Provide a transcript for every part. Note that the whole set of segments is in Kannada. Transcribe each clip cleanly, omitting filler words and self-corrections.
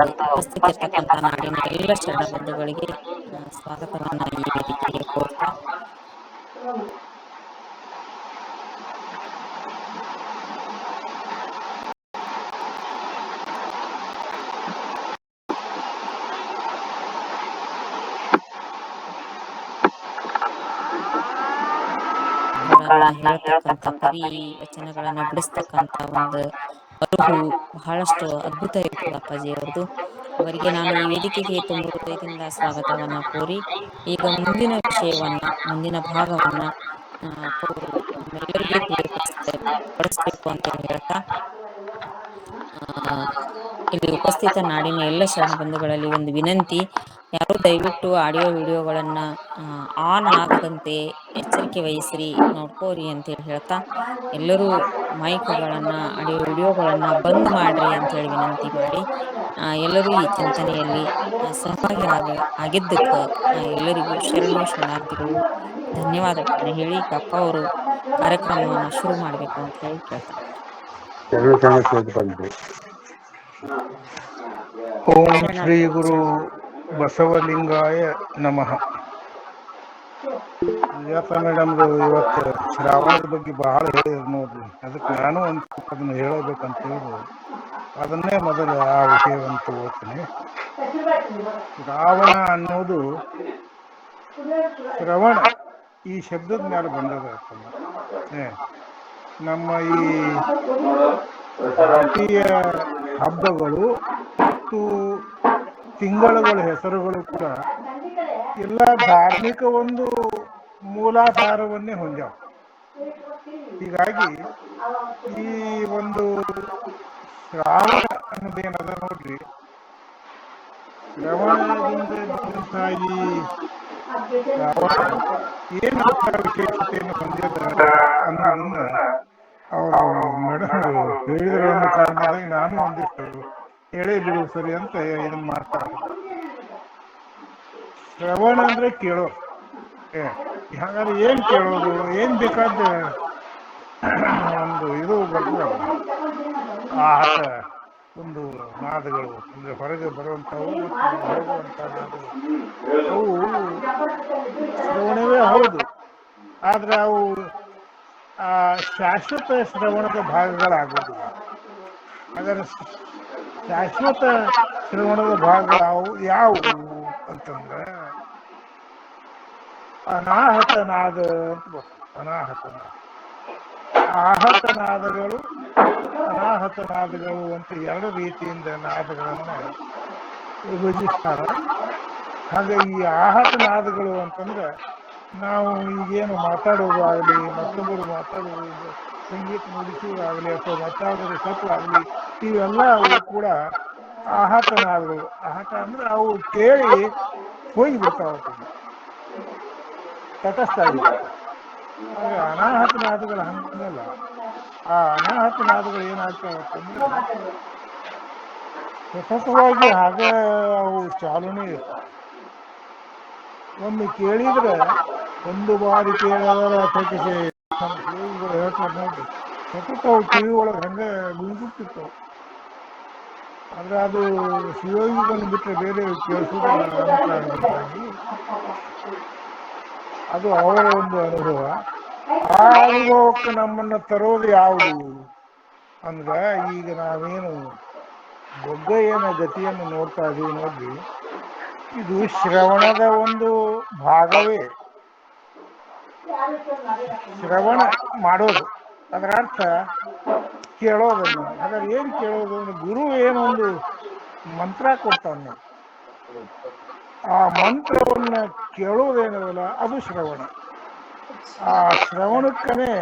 ಉಪಸ್ಥಿತಿರ್ತಕ್ಕಂಥ ನಾಡಿನ ಎಲ್ಲ ಶರಣ ಬಂಧುಗಳಿಗೆ ಸ್ವಾಗತವನ್ನ ಈ ವೇದಿಕೆಗೆ ಕೋರ್ತಾ ಹೇಳ್ತಕ್ಕಂಥ ಪರಿ ವಚನಗಳನ್ನ ಬಿಡಿಸ್ತಕ್ಕಂಥ ಒಂದು ಬರುಹು ಬಹಳಷ್ಟು ಅದ್ಭುತ ಇರ್ತದೆ ಅಪ್ಪಾಜಿ ಅವ್ರದ್ದು. ಅವರಿಗೆ ನಾನು ಈ ವೇದಿಕೆಗೆ ತುಂಬ ಹೃದಯದಿಂದ ಸ್ವಾಗತವನ್ನ ಕೋರಿ ಈಗ ಮುಂದಿನ ವಿಷಯವನ್ನ ಮುಂದಿನ ಭಾಗವನ್ನ ನಮ್ಮೆಲ್ಲರಿಗೆ ತಿಳಿಯಪಡಿಸಬೇಕು ಅಂತ ಹೇಳ್ತಾ ಇಲ್ಲಿ ಉಪಸ್ಥಿತ ನಾಡಿನ ಎಲ್ಲ ಶರಣ ಬಂಧುಗಳಲ್ಲಿ ಒಂದು ವಿನಂತಿ, ಯಾರು ದಯವಿಟ್ಟು ಆಡಿಯೋ ವಿಡಿಯೋಗಳನ್ನ ಆನ್ ಆಗದಂತೆ ಎಚ್ಚರಿಕೆ ವಹಿಸ್ರಿ, ನೋಡ್ಕೋರಿ ಅಂತ ಹೇಳಿ ಹೇಳ್ತಾ ಎಲ್ಲರೂ ಮೈಕ್ಗಳನ್ನ ಆಡಿಯೋ ವಿಡಿಯೋಗಳನ್ನ ಬಂದ್ ಮಾಡ್ರಿ ಅಂತ ಹೇಳಿ ವಿನಂತಿ ಮಾಡಿ ಎಲ್ಲರೂ ಈ ಚಿಂತನೆಯಲ್ಲಿ ಸಹಭಾಗಿ ಆಗಿದ್ದಕ್ಕ ಎಲ್ಲರಿಗೂ ಶರಣಾರ್ಥಿಗಳು ಧನ್ಯವಾದಗಳನ್ನ ಹೇಳಿ ಅಪ್ಪ ಅವರು ಕಾರ್ಯಕ್ರಮವನ್ನ ಶುರು ಮಾಡ್ಬೇಕು ಅಂತ ಹೇಳಿ ಕೇಳ್ತಾ ಓಂ ಶ್ರೀ ಗುರು ಬಸವಲಿಂಗಾಯ ನಮಃ. ಸುಜಾತ ಮೇಡಮ್ದು ಇವತ್ತು ಶ್ರಾವಣದ ಬಗ್ಗೆ ಬಹಳ ಹೇಳಿದ್ರು ನೋಡ್ರಿ, ಅದಕ್ಕೆ ನಾನು ಒಂದು ಅದನ್ನು ಹೇಳಬೇಕಂತ ಹೇಳಿದ್ರು. ಅದನ್ನೇ ಮೊದಲು ಆ ವಿಷಯವನ್ನು ತಗೋತೀನಿ. ಶ್ರಾವಣ ಅನ್ನೋದು ಶ್ರವಣ ಈ ಶಬ್ದದ ಮೇಲೆ ಬಂದದ. ನಮ್ಮ ಈ ಭಾರತೀಯ ಹಬ್ಬಗಳು ಮತ್ತು ತಿಂಗಳುಗಳ ಹೆಸರುಗಳು ಕೂಡ ಎಲ್ಲ ಧಾರ್ಮಿಕ ಒಂದು ಮೂಲಾಧಾರವನ್ನೇ ಹೊಂದ್ಯಾವ. ಹೀಗಾಗಿ ಈ ಒಂದು ಶ್ರಾವಣ ಅನ್ನೋದೇನದ ನೋಡ್ರಿ, ಶ್ರವಣದಿಂದ ಬಂದಂತಹ ಈ ಶ್ರಾವಣ ಏನಂತ ವಿಶೇಷತೆಯನ್ನು ಹೊಂದಿದ ಅನ್ನೋದನ್ನ ಅವರು ಮೇಡಮ್ ಹೇಳಿದ್ರ ಒಂದು ಕಾರಣದಾಗ ನಾನು ಒಂದಿಷ್ಟು ಹೇಳೇ ಬಿಡು ಸರಿ ಅಂತ ಇದನ್ನ ಮಾಡ್ತಾರೆ. ಶ್ರವಣ ಅಂದ್ರೆ ಕೇಳೋ, ಹಾಗಾದ್ರೆ ಏನ್ ಕೇಳೋದು, ಏನ್ ಬೇಕಾದ ಒಂದು ಇದು ಬರ್ತದೆ, ಆಟ ಒಂದು ನಾದಗಳು ಅಂದ್ರೆ ಹೊರಗೆ ಬರುವಂಥವು ಮತ್ತು ಹೋಗುವಂಥ ನಾದಗಳು ಅವು ಶ್ರವಣವೇ ಹೌದು. ಆದ್ರೆ ಅವು ಶಾಶ್ವತ ಶ್ರವಣದ ಭಾಗಗಳಾಗುವುದಿಲ್ಲ. ಹಾಗಾದ್ರೆ ಶಾಶ್ವತ ಶ್ರವಣದ ಭಾಗಗಳು ಯಾವುವು ಅಂತಂದ್ರೆ ಅನಾಹತನಾದ ಅಂತ ಬರ್ತದೆ. ಅನಾಹತನಾದ, ಆಹತನಾದಗಳು, ಅನಾಹತನಾದಗಳು ಅಂತ ಎರಡು ರೀತಿಯಿಂದ ನಾದಗಳನ್ನು ವಿಭಜಿಸ್ತಾರೆ. ಹಾಗೆ ಈ ಆಹತನಾದಗಳು ಅಂತಂದ್ರೆ ನಾವು ಈಗೇನು ಮಾತಾಡೋದು ಆಗಲಿ, ಮತ್ತೊಬ್ಬರು ಮಾತಾಡೋದು, ಸಂಗೀತ ನುಡಿಸುವುದಾಗಲಿ ಅಥವಾ ಮಾತಾಡೋದು ಸತ್ವಾಗಲಿ, ಇವೆಲ್ಲ ಅವು ಕೂಡ ಆಹತನಾದಗಳು. ಆಹತ ಅಂದ್ರೆ ಅವು ಕೇಳಿ ಹೋಗಿ ಬಿಡ್ತಾವ, ತಟಸ್ಥ ಆಗಿಬಿಡ್ತಾವ. ಹಾಗೆ ಅನಾಹತನಾದಗಳು ಹಂಗಲ್ಲ. ಆ ಅನಾಹತನಾದಗಳು ಏನಾಗ್ತಾವತ್ತಂದ್ರೆ ಸತತವಾಗಿ ಹಾಗೆ ಅವು ಚಾಲನೆ ಇರ್ತಾವೆ. ಒಮ್ಮೆ ಕೇಳಿದ್ರೆ ಒಂದು ಬಾರಿ ಕೇಳಿದ್ರೆ ಅಥಕಿಸಿ ನಮ್ಮ ಶಿವಗಳು ಹೇಳ್ತಾರೆ ನೋಡ್ರಿ, ಸತತ ಅವು ಕಿವಿ ಒಳಗೆ ಹಂಗೆ ಗುಂಗುಟ್ಟಿರ್ತಾವೆ. ಆದ್ರೆ ಅದು ಶಿವಯೋಗಿಗಳನ್ನು ಬಿಟ್ಟರೆ ಬೇರೆ ಕೇಳಿಸೋದಿಲ್ಲ ಅನ್ನೋ ಕಾರಣದಿಂದಾಗಿ ಅದು ಅವರ ಒಂದು ಅನುಭವ. ಆ ಅನುಭವಕ್ಕೆ ನಮ್ಮನ್ನು ತರೋದು ಯಾವುದು ಅಂದ್ರೆ, ಈಗ ನಾವೇನು ಬೊಗ್ಗೆಯನ ಗತಿಯನ್ನು ನೋಡ್ತಾ ಇದೀವಿ ನೋಡ್ರಿ, ಇದು ಶ್ರವಣದ ಒಂದು ಭಾಗವೇ. ಶ್ರವಣ ಮಾಡೋದು ಅದರ ಅರ್ಥ ಕೇಳೋದನ್ನು. ಹಾಗಾದ್ರೆ ಏನು ಕೇಳೋದು ಅಂದ್ರೆ, ಗುರು ಏನೊಂದು ಮಂತ್ರ ಕೊಡ್ತಾನೆ, ಆ ಮಂತ್ರವನ್ನ ಕೇಳೋದೇನದಲ್ಲ ಅದು ಶ್ರವಣ. ಆ ಶ್ರವಣಕ್ಕನೇ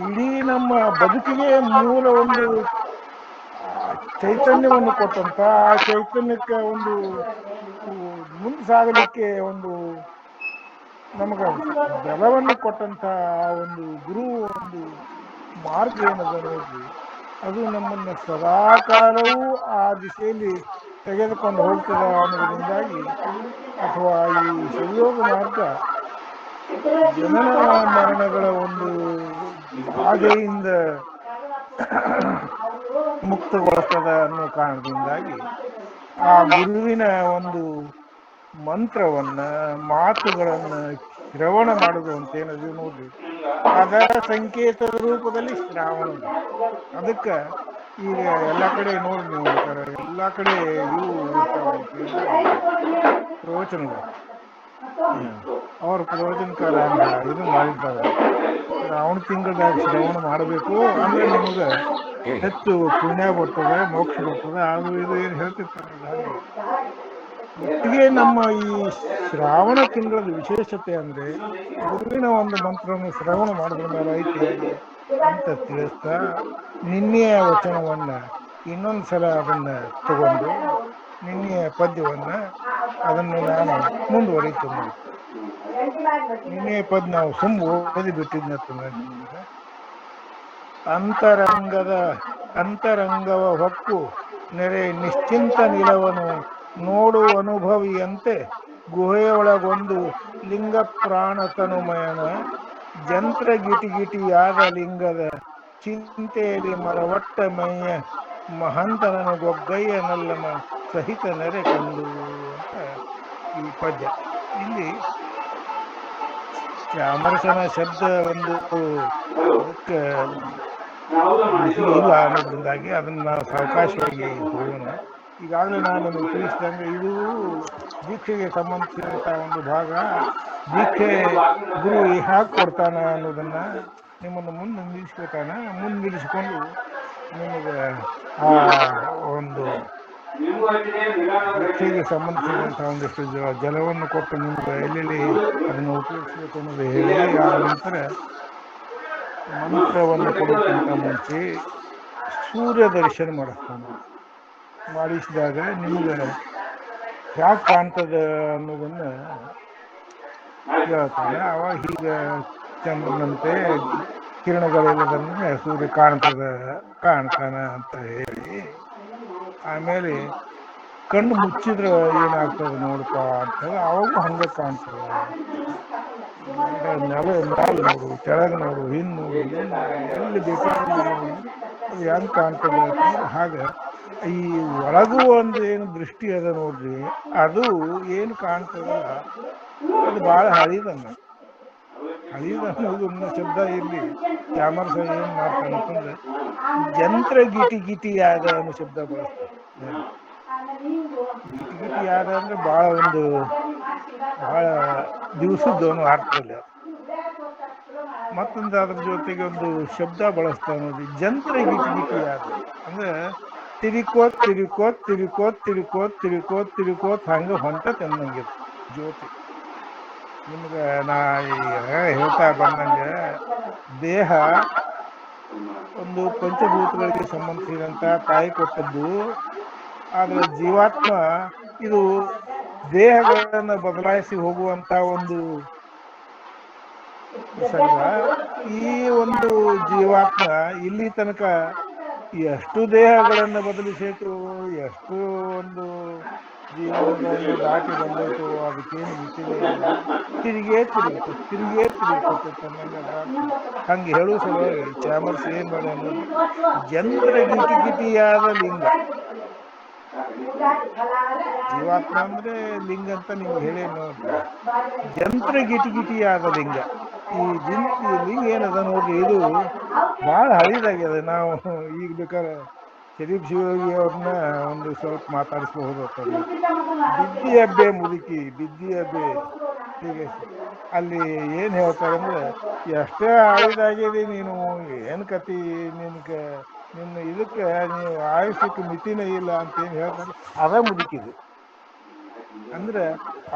ಇಡೀ ನಮ್ಮ ಬದುಕಿಗೆ ಮೂಲ ಒಂದು ಚೈತನ್ಯವನ್ನು ಕೊಟ್ಟಂತ, ಆ ಚೈತನ್ಯಕ್ಕೆ ಒಂದು ಮುಂದೆ ಸಾಗಲಿಕ್ಕೆ ಒಂದು ನಮಗ ಬಲವನ್ನು ಕೊಟ್ಟಂತ ಆ ಒಂದು ಗುರು ಒಂದು ಮಾರ್ಗ ಏನದ ನೋಡ್ರಿ, ಅದು ನಮ್ಮನ್ನು ಸದಾಕಾಲವೂ ಆ ದಿಶೆಯಲ್ಲಿ ತೆಗೆದುಕೊಂಡು ಹೋಗ್ತದ ಅನ್ನೋದ್ರಿಂದಾಗಿ, ಅಥವಾ ಈ ಶಿವಯೋಗ ಮಾರ್ಗ ಜನನ ಮರಣಗಳ ಒಂದು ಬಾಧೆಯಿಂದ ಮುಕ್ತಗೊಳಿಸ್ತದ ಅನ್ನೋ ಕಾರಣದಿಂದಾಗಿ ಆ ಗುರುವಿನ ಒಂದು ಮಂತ್ರವನ್ನ ಮಾತುಗಳನ್ನ ಶ್ರವಣ ಮಾಡುದು ಅಂತ ಏನದು ನೋಡ್ರಿ, ಅದರ ಸಂಕೇತದ ರೂಪದಲ್ಲಿ ಶ್ರಾವಣದ. ಅದಕ್ಕ ಈಗ ಎಲ್ಲಾ ಕಡೆ ನೋಡ್ರಿ, ನೀವು ಬೇಕಾದ್ರೆ ಎಲ್ಲಾ ಕಡೆ ಇವು ಇರ್ತಾವಂತ ಏನದು ಪ್ರವಚನಗಳು. ಅವ್ರ ಪ್ರವಚನಕಾರ ಹಂಗ ಇದು ಮಾಡಿರ್ತಾರ. ಶ್ರಾವಣ ತಿಂಗಳದಾಗ ಶ್ರವಣ ಮಾಡಬೇಕು ಅಂದ್ರೆ ನಿಮಗ ಹೆಚ್ಚು ಪುಣ್ಯ ಬರ್ತದೆ, ಮೋಕ್ಷ ಬರ್ತದೆ, ಅದು ಇದು ಏನು ಹೇಳ್ತಿರ್ತಾರಲ್ಲ ಹಂಗೆ. ಒಟ್ಟಿಗೆ ನಮ್ಮ ಈ ಶ್ರಾವಣ ತಿಂಗಳದ ವಿಶೇಷತೆ ಅಂದ್ರೆ ಗುರುವಿನ ಒಂದು ಮಂತ್ರವನ್ನು ಶ್ರವಣ ಮಾಡಿದ್ರ ಮೇಲೆ ಐತಿ ಅಂತ ತಿಳಿಸ್ತಾ, ನಿನ್ನೆಯ ವಚನವನ್ನ ಇನ್ನೊಂದ್ಸಲ ಅದನ್ನ ತಗೊಂಡು ನಿನ್ನೆಯ ಪದ್ಯವನ್ನ ಅದನ್ನು ನಾನು ಮುಂದುವರಿತೀನಿ ನೋಡಿ. ನಿನ್ನೆಯ ಪದ್ಯ ನಾವು ಓದಿ ಬಿಟ್ಟಿದ್ನಂತಂದ್ರೆ ನಿಮಗೆ, ಅಂತರಂಗವ ಹೊಕ್ಕು ನೆರೆ ನಿಶ್ಚಿಂತ ನಿಲವನು ನೋಡು ಅನುಭವಿಯಂತೆ ಗುಹೆಯೊಳಗೊಂದು ಲಿಂಗ ಪ್ರಾಣ ತನುಮಯನ ಜಂತ್ರ ಗಿಟಿಗಿಟಿಯಾದ ಲಿಂಗದ ಚಿಂತೆಯಲ್ಲಿ ಮರವಟ್ಟ ಮೈಯ ಮಹಂತನನು ಗೊಗ್ಗಯ್ಯ ನಲ್ಲಮ ಸಹಿತ ನೆರೆ ಕಂಡು ಅಂತ ಈ ಪದ್ಯ. ಇಲ್ಲಿ ಚಾಮರಸನ ಶಬ್ದ ಒಂದು ಇದಕ್ಕೆ ಇಲ್ಲ ಅನ್ನೋದ್ರಿಂದಾಗಿ ಅದನ್ನ ನಾವು ಸಾವಕಾಶವಾಗಿ ಹೋಗೋಣ. ಈಗಾಗಲೇ ನಾನು ನಿಮಗೆ ತಿಳಿಸಿದಂಗೆ ಇದು ದೀಕ್ಷೆಗೆ ಸಂಬಂಧಿಸಿದಂಥ ಒಂದು ಭಾಗ. ದೀಕ್ಷೆ ಗುರು ಹ್ಯಾಕ್ ಕೊಡ್ತಾನ ಅನ್ನೋದನ್ನ ನಿಮ್ಮನ್ನು ಮುಂದೆ ನಿಲ್ಲಿಸ್ಕೊತಾನ. ಮುಂದೆ ನಿಲ್ಲಿಸ್ಕೊಂಡು ನಿಮಗೆ ಆ ಒಂದು ದೀಕ್ಷೆಗೆ ಸಂಬಂಧಿಸಿದಂಥ ಒಂದಿಷ್ಟು ಜಲವನ್ನು ಕೊಟ್ಟು ನಿಮ್ಗೆ ಎಲ್ಲೆಲ್ಲಿ ಅದನ್ನು ಉಪಯೋಗಿಸ್ಬೇಕು ಅನ್ನೋದು ಹೇಳಿ, ಆದ ನಂತರ ಮಂತ್ರವನ್ನು ಕೊಡೋಕ್ಕಿಂತ ಮುಂಚೆ ಸೂರ್ಯ ದರ್ಶನ ಮಾಡಿಸ್ತಾನೆ. ಮಾಡಿಸಿದಾಗ ನಿಮ್ಗೆ ಯಾಕೆ ಕಾಣ್ತದ ಅನ್ನೋದನ್ನ ಹೇಳ್ತಾನೆ. ಅವಾಗ ಹೀಗ ಚಂದ್ರನಂತೆ ಕಿರಣಗಳಿಲ್ಲದಂದ್ರೆ ಸೂರ್ಯ ಕಾಣ್ತಾನ ಅಂತ ಹೇಳಿ, ಆಮೇಲೆ ಕಣ್ಣು ಮುಚ್ಚಿದ್ರೆ ಏನಾಗ್ತದೆ ನೋಡಪ್ಪ ಅಂತ ಹೇಳಿ ಅವಾಗೂ ಹಂಗೆ ಕಾಣ್ತದೆ. ಮ್ಯಾಲೆ ನೋಡು, ಕೆಳಗೆ ನೋಡು, ಹಿಂದ್ ನೋಡು, ಮುಂದೆ ನೋಡು, ಎಲ್ಲಿ ಬೇಕಾದಲ್ಲಿ ನೋಡು, ಅದು ಹೆಂಗ್ ಕಾಣ್ತದೆ ಅಂತಂದ್ರೆ ಹಾಗೆ ಈ ಒಳಗೂ ಒಂದು ಏನು ದೃಷ್ಟಿ ಅದ ನೋಡ್ರಿ, ಅದು ಏನು ಕಾಣ್ತದಲ್ಲ ಅದು ಬಹಳ ಹಳಿದನ್ನ ಅನ್ನೋದು ಶಬ್ದ ಇಲ್ಲಿ ಚಾಮರಸ ಏನ್ ಮಾಡ್ತಾನಂತಂದ್ರೆ ಜಂತ್ರ ಗಿಟಿ ಯಾದ ಅನ್ನೋ ಶಬ್ದ ಬಳಸ್ತಾನೆ. ಗಿಟಿ ಯಾದ ಅಂದ್ರೆ ಬಹಳ ದಿವಸದ್ದವನು ಅರ್ಥದಲ್ಲಿ ಅದು. ಮತ್ತೊಂದು ಅದ್ರ ಜೊತೆಗೆ ಒಂದು ಶಬ್ದ ಬಳಸ್ತಾನೆ ನೋಡಿ, ಜಂತ್ರ ಗಿಟಿ ಯಾದ ಅಂದ್ರೆ ತಿರುಕೋತ್ ತಿರುಕೋತ್ ತಿರುಕೋತ್ ತಿರುಕೋತ್ ತಿರುಕೋತ್ ತಿರುಕೋತ್ ಹಂಗ ಹೊಂಟತ್ ಅನ್ನಂಗೆ ಜ್ಯೋತಿ. ನಿಮ್ಗೆ ನಾ ಈಗ ಹೇಳ್ತಾ ಬಂದಂಗೆ ದೇಹ ಒಂದು ಪಂಚಭೂತಗಳಿಗೆ ಸಂಬಂಧಿಸಿದಂತ ತಾಯಿ ಕೊಟ್ಟದ್ದು. ಆದ್ರೆ ಜೀವಾತ್ಮ ಇದು ದೇಹಗಳನ್ನ ಬದಲಾಯಿಸಿ ಹೋಗುವಂತ ಒಂದು ಪ್ರಸಂಗ. ಈ ಒಂದು ಜೀವಾತ್ಮ ಇಲ್ಲಿ ತನಕ ಎಷ್ಟು ದೇಹಗಳನ್ನು ಬದಲಿಸಿತು, ಎಷ್ಟು ಒಂದು ಜೀವನಗಳನ್ನು ದಾಟಿ ಬಂದೈತು, ಅದಕ್ಕೇನು ಮಿತಿನೇ ಇಲ್ಲ. ತಿರುಗೇ ತಿರುಗುತ್ತೆ ತನ್ನಂಗ. ಹಂಗೆ ಹೇಳುವ ಸಲುವಾಗಿ ಚಾಮರ್ಸ್ ಏನ್ ಮಾಡಿ ಅನ್ನೋದು ಜಂತ್ರ ಗಿಟಿಯಾದ ಲಿಂಗ. ಜೀವಾತ್ಮ ಅಂದ್ರೆ ಲಿಂಗ ಅಂತ ನಿಮ್ಗೆ ಹೇಳೇ ನೋಡ್ರಿ. ಜಂತ್ರ ಗಿಟಿಯಾದ ಲಿಂಗ. ಈ ಲಿಂಗ ಏನದ ನೋಡ್ರಿ, ಇದು ಬಹಳ ಹಳಿದಾಗ್ಯದ. ನಾವು ಈಗ ಬೇಕಾದ್ರೆ ಶರೀಫ್ ಶಿವಯೋಗಿ ಅವ್ರನ್ನ ಒಂದು ಸ್ವಲ್ಪ ಮಾತಾಡಿಸ್ಬಹುದು ಅಂತ ನೋಡಿ. ಬಿದ್ದಿ ಹಬ್ಬೆ ಮುದುಕಿ, ಬಿದ್ದಿ ಹಬ್ಬೆ ಹೀಗೆ ಅಲ್ಲಿ ಏನ್ ಹೇಳ್ತಾರಂದ್ರೆ, ಎಷ್ಟೇ ಹಳಿದಾಗಿದೆ ನೀನು, ಏನ್ ಕತಿ ನಿನ್ನ ಇದಕ್ಕೆ ನೀವು ಆಯುಷ್ಯಕ್ಕೆ ಮಿತಿನೇ ಇಲ್ಲ ಅಂತ ಏನ್ ಹೇಳ್ತಾರೆ, ಅದ ಮುದುಕಿದು. ಅಂದ್ರೆ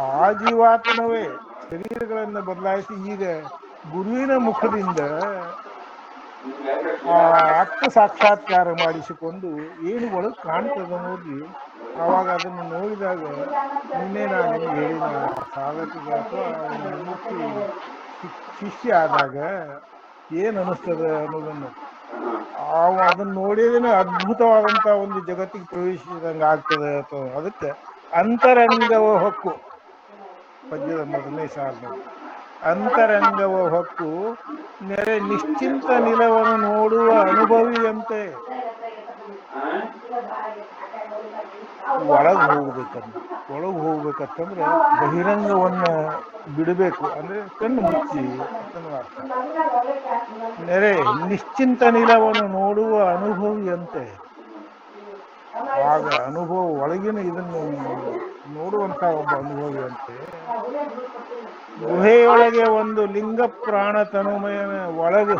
ಆ ಜೀವಾತ್ಮವೇ ಶರೀರಗಳನ್ನ ಬದಲಾಯಿಸಿ ಈಗ ಗುರುವಿನ ಮುಖದಿಂದ ಆ ಆತ್ಮ ಸಾಕ್ಷಾತ್ಕಾರ ಮಾಡಿಸಿಕೊಂಡು ಏನು ಒಳಗೆ ಕಾಣ್ತದ ನೋಡ್ರಿ. ಆವಾಗ ಅದನ್ನು ನೋಡಿದಾಗ ನಿನ್ನೆ ನಾ ನಿಮ್ಗೆ ಹೇಳಿನ ಸಾಧಕಗ ಅಥವಾ ಅವನು ಮುಮುಕ್ಷು ಶಿಷ್ಯ ಆದಾಗ ಏನ್ ಅನಿಸ್ತದ ಅನ್ನೋದನ್ನು ಅದನ್ನ ನೋಡಿದ್ರೆ ಅದ್ಭುತವಾದಂತ ಒಂದು ಜಗತ್ತಿಗೆ ಪ್ರವೇಶಿಸಿದಂಗ ಆಗ್ತದೆ. ಅಥವಾ ಅದಕ್ಕೆ ಅಂತರಂಗವ ಹೊಕ್ಕು ಪದ್ಯದ ಮೊದಲನೇ ಸಾಲು, ಅಂತರಂಗವ ಹೊಕ್ಕು ನೆರೆ ನಿಶ್ಚಿಂತ ನಿಲವನ್ನು ನೋಡುವ ಅನುಭವಿಯಂತೆ. ಒಳಗೆ ಹೋಗ್ಬೇಕಂತಂದ್ರೆ ಬಹಿರಂಗವನ್ನ ಬಿಡಬೇಕು, ಅಂದ್ರೆ ಕಣ್ಣು ಮುಚ್ಚಿ ಅಂತನೂ ಅರ್ಥ. ನೆರೆ ನಿಶ್ಚಿಂತ ನಿಲವನ್ನು ನೋಡುವ ಅನುಭವಿಯಂತೆ, ಆಗ ಅನುಭವ ಒಳಗಿನ ಇದನ್ನು ನೋಡುವಂತ ಒಬ್ಬ ಅನುಭವಿಯಂತೆ ಗುಹೆಯೊಳಗೆ ಒಂದು ಲಿಂಗ ಪ್ರಾಣ ತನುಮಯನ ಒಳಗೆ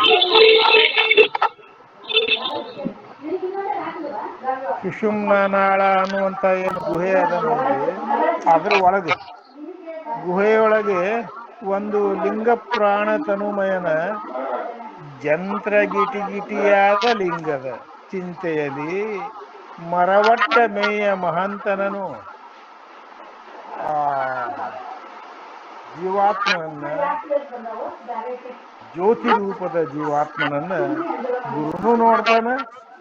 ಸುಷುಮ್ನಾಳ ಅನ್ನುವಂತ ಏನು ಗುಹೆ ಅದ ನೋಡ್ರಿ, ಅದ್ರ ಒಳಗೆ ಗುಹೆಯೊಳಗೆ ಒಂದು ಲಿಂಗ ಪ್ರಾಣ ತನುಮಯನ ಜಂತ್ರ ಗಿಟಿಗಿಟಿಯಾದ ಲಿಂಗದ ಚಿಂತೆಯಲ್ಲಿ ಮರವಟ್ಟ ಮೇಯ ಮಹಂತನನು ಆ ಜೀವಾತ್ಮನನ್ನ, ಜ್ಯೋತಿ ರೂಪದ ಜೀವಾತ್ಮನನ್ನ ಗುರುನು ನೋಡ್ತಾನ,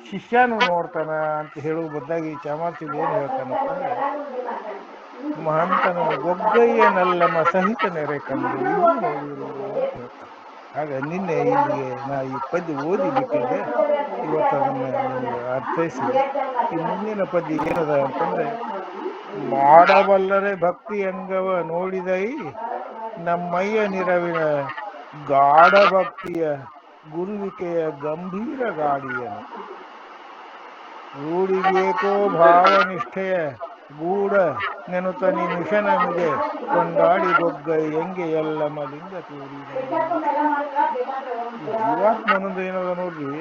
ಶಿಷ್ಯನು ನೋಡ್ತಾನ ಅಂತ ಹೇಳುವ ಬದಲಾಗಿ ಚಾಮರ್ಸಿದ ಏನ್ ಹೇಳ್ತಾನಂತಂದ್ರೆ, ಮಹಂತನನು ಗೊಗ್ಗಯ್ಯನಲ್ಲಮ ಸಹಿತ ನೆರೆ ಕಂಡು ಇದು ನೋಡಿರು ಅಂತ ಹೇಳ್ತಾನೆ. ಆಗ ನಿನ್ನೆ ಇಲ್ಲಿಗೆ ನಾ ಈ ಪದ್ಯ ಓದಿ ಬಿಟ್ಟಿದ್ದೆ, ಇವತ್ತು ಅದನ್ನ ನಿಮಗೆ ಅರ್ಥೈಸಿ ಈ ಮುಂದಿನ ಪದ್ಯ ಏನದ ಅಂತಂದ್ರೆ, ಮಾಡಬಲ್ಲರೆ ಭಕ್ತಿ ಅಂಗವ ನೋಡಿದೈ ನಮ್ಮಯ್ಯ ನಿರವಿನ ಗಾಢ ಭಕ್ತಿಯ ಗುರುವಿಕೆಯ ಗಂಭೀರ ಗಾಡಿಯನು, ರೂಢಿಗೇಕೋ ಭಾವನಿಷ್ಠೆಯ ಗೂಢ ನೆನುತ ನಿಮಿಷ ನಮಗೆ ಕೊಂಡಾಡಿ ಗೊಗ್ಗೈ ಹೆಂಗೆ ಎಲ್ಲ ಮಲಿಂಗ ತೋರಿದನು. ಜೀವಾತ್ಮ ಅನ್ನೋದು ಏನದ ನೋಡ್ರಿ,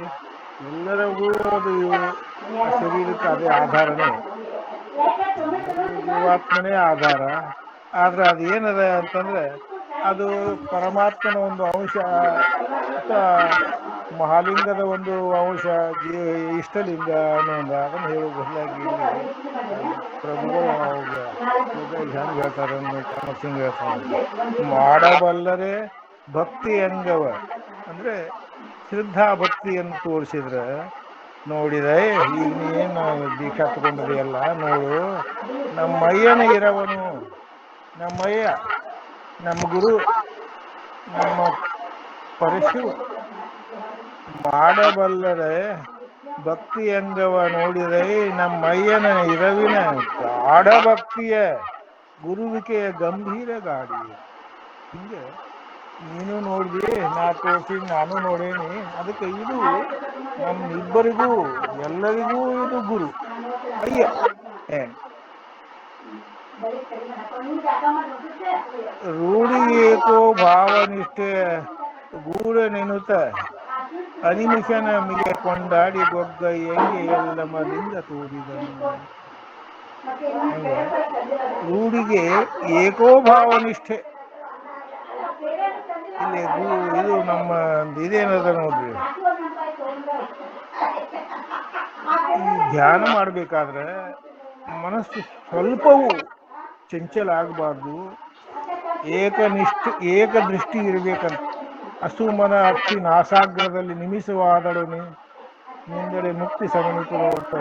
ಎಲ್ಲರಿಗೂ ಅದು ಶರೀರಕ್ಕೆ ಅದೇ ಆಧಾರನೇ, ಜೀವಾತ್ಮನೇ ಆಧಾರ. ಆದ್ರೆ ಅದು ಏನದ ಅಂತಂದ್ರೆ, ಅದು ಪರಮಾತ್ಮನ ಒಂದು ಅಂಶ ಅಥವಾ ಮಹಾಲಿಂಗದ ಒಂದು ಅಂಶ, ಇಷ್ಟಲಿಂಗ ಅನ್ನೋದು ಅದನ್ನು ಹೇಳುವ ಬದಲಾಗಿ ಇಲ್ಲಿ ಪ್ರಭುಗಳು ಹೆಂಗೆ ಹೇಳ್ತಾರೆ ಚಾಮರ್ಸಿಂಗ್ ಹೇಳ್ತಾರೆ, ಮಾಡಬಲ್ಲರೆ ಭಕ್ತಿ ಅಂಗವ ಅಂದ್ರೆ ಶ್ರದ್ಧಾ ಭಕ್ತಿಯನ್ನು ತೋರಿಸಿದ್ರೆ ನೋಡಿದೆ, ಈಗ ನೀನು ದೀಕ್ಷಾ ತಗೊಂಡಿದೆಯಲ್ಲ ನೋಡು, ನಮ್ಮಯ್ಯನ ಇರವನು, ನಮ್ಮಯ್ಯ ನಮ್ಮ ಗುರು ನಮ್ಮ ಪರಶು ಮಾಡಬಲ್ಲರೆ ಭಕ್ತಿ ಅಂಗವ ನೋಡಿದೆ ನಮ್ಮಯ್ಯನ ಇರವಿನ ಗಾಢ ಭಕ್ತಿಯ ಗುರುವಿಕೆಯ ಗಂಭೀರ ಗಾಡಿ. ಹಿಂಗೆ ನೀನು ನೋಡಿದಿ, ನಾ ತೋರಿಸಿ ನಾನು ನೋಡೇನಿ, ಅದಕ್ಕೆ ಇದು ನಮ್ಮಿಬ್ಬರಿಗೂ ಎಲ್ಲರಿಗೂ ಇದು ಗುರು ಅಯ್ಯ. ರೂಢಿ ಏಕೋ ಭಾವನಿಷ್ಠೆ ಗೂಢ ನೆನುತ ಅನಿಮಿಷ ನಮಗೆ ಕೊಂಡಾಡಿ ಗೊಗ್ಗ ಹೆಂಗೆ ಎಲ್ಲ ಮಲಿಂಗ ತೋರಿದನು. ರೂಢಿಗೆ ಏಕೋಭಾವನಿಷ್ಠೆ, ಇಲ್ಲಿ ಇದು ನಮ್ಮ ಇದೇನದ ನೋಡ್ರಿ, ಈ ಧ್ಯಾನ ಮಾಡಬೇಕಾದ್ರೆ ಮನಸ್ಸು ಸ್ವಲ್ಪವೂ ಚಂಚಲ ಆಗಬಾರ್ದು, ಏಕದೃಷ್ಟಿ ಇರಬೇಕಂತ. ಅಸುಮನ ಅಕ್ಷಿ ನಾಸಾಗ್ರದಲ್ಲಿ ನಿಮಿಷವಾದಳು ನಿಂದಡೆ ಮುಕ್ತಿ ಸಮನಿಪುರ ಅಂತ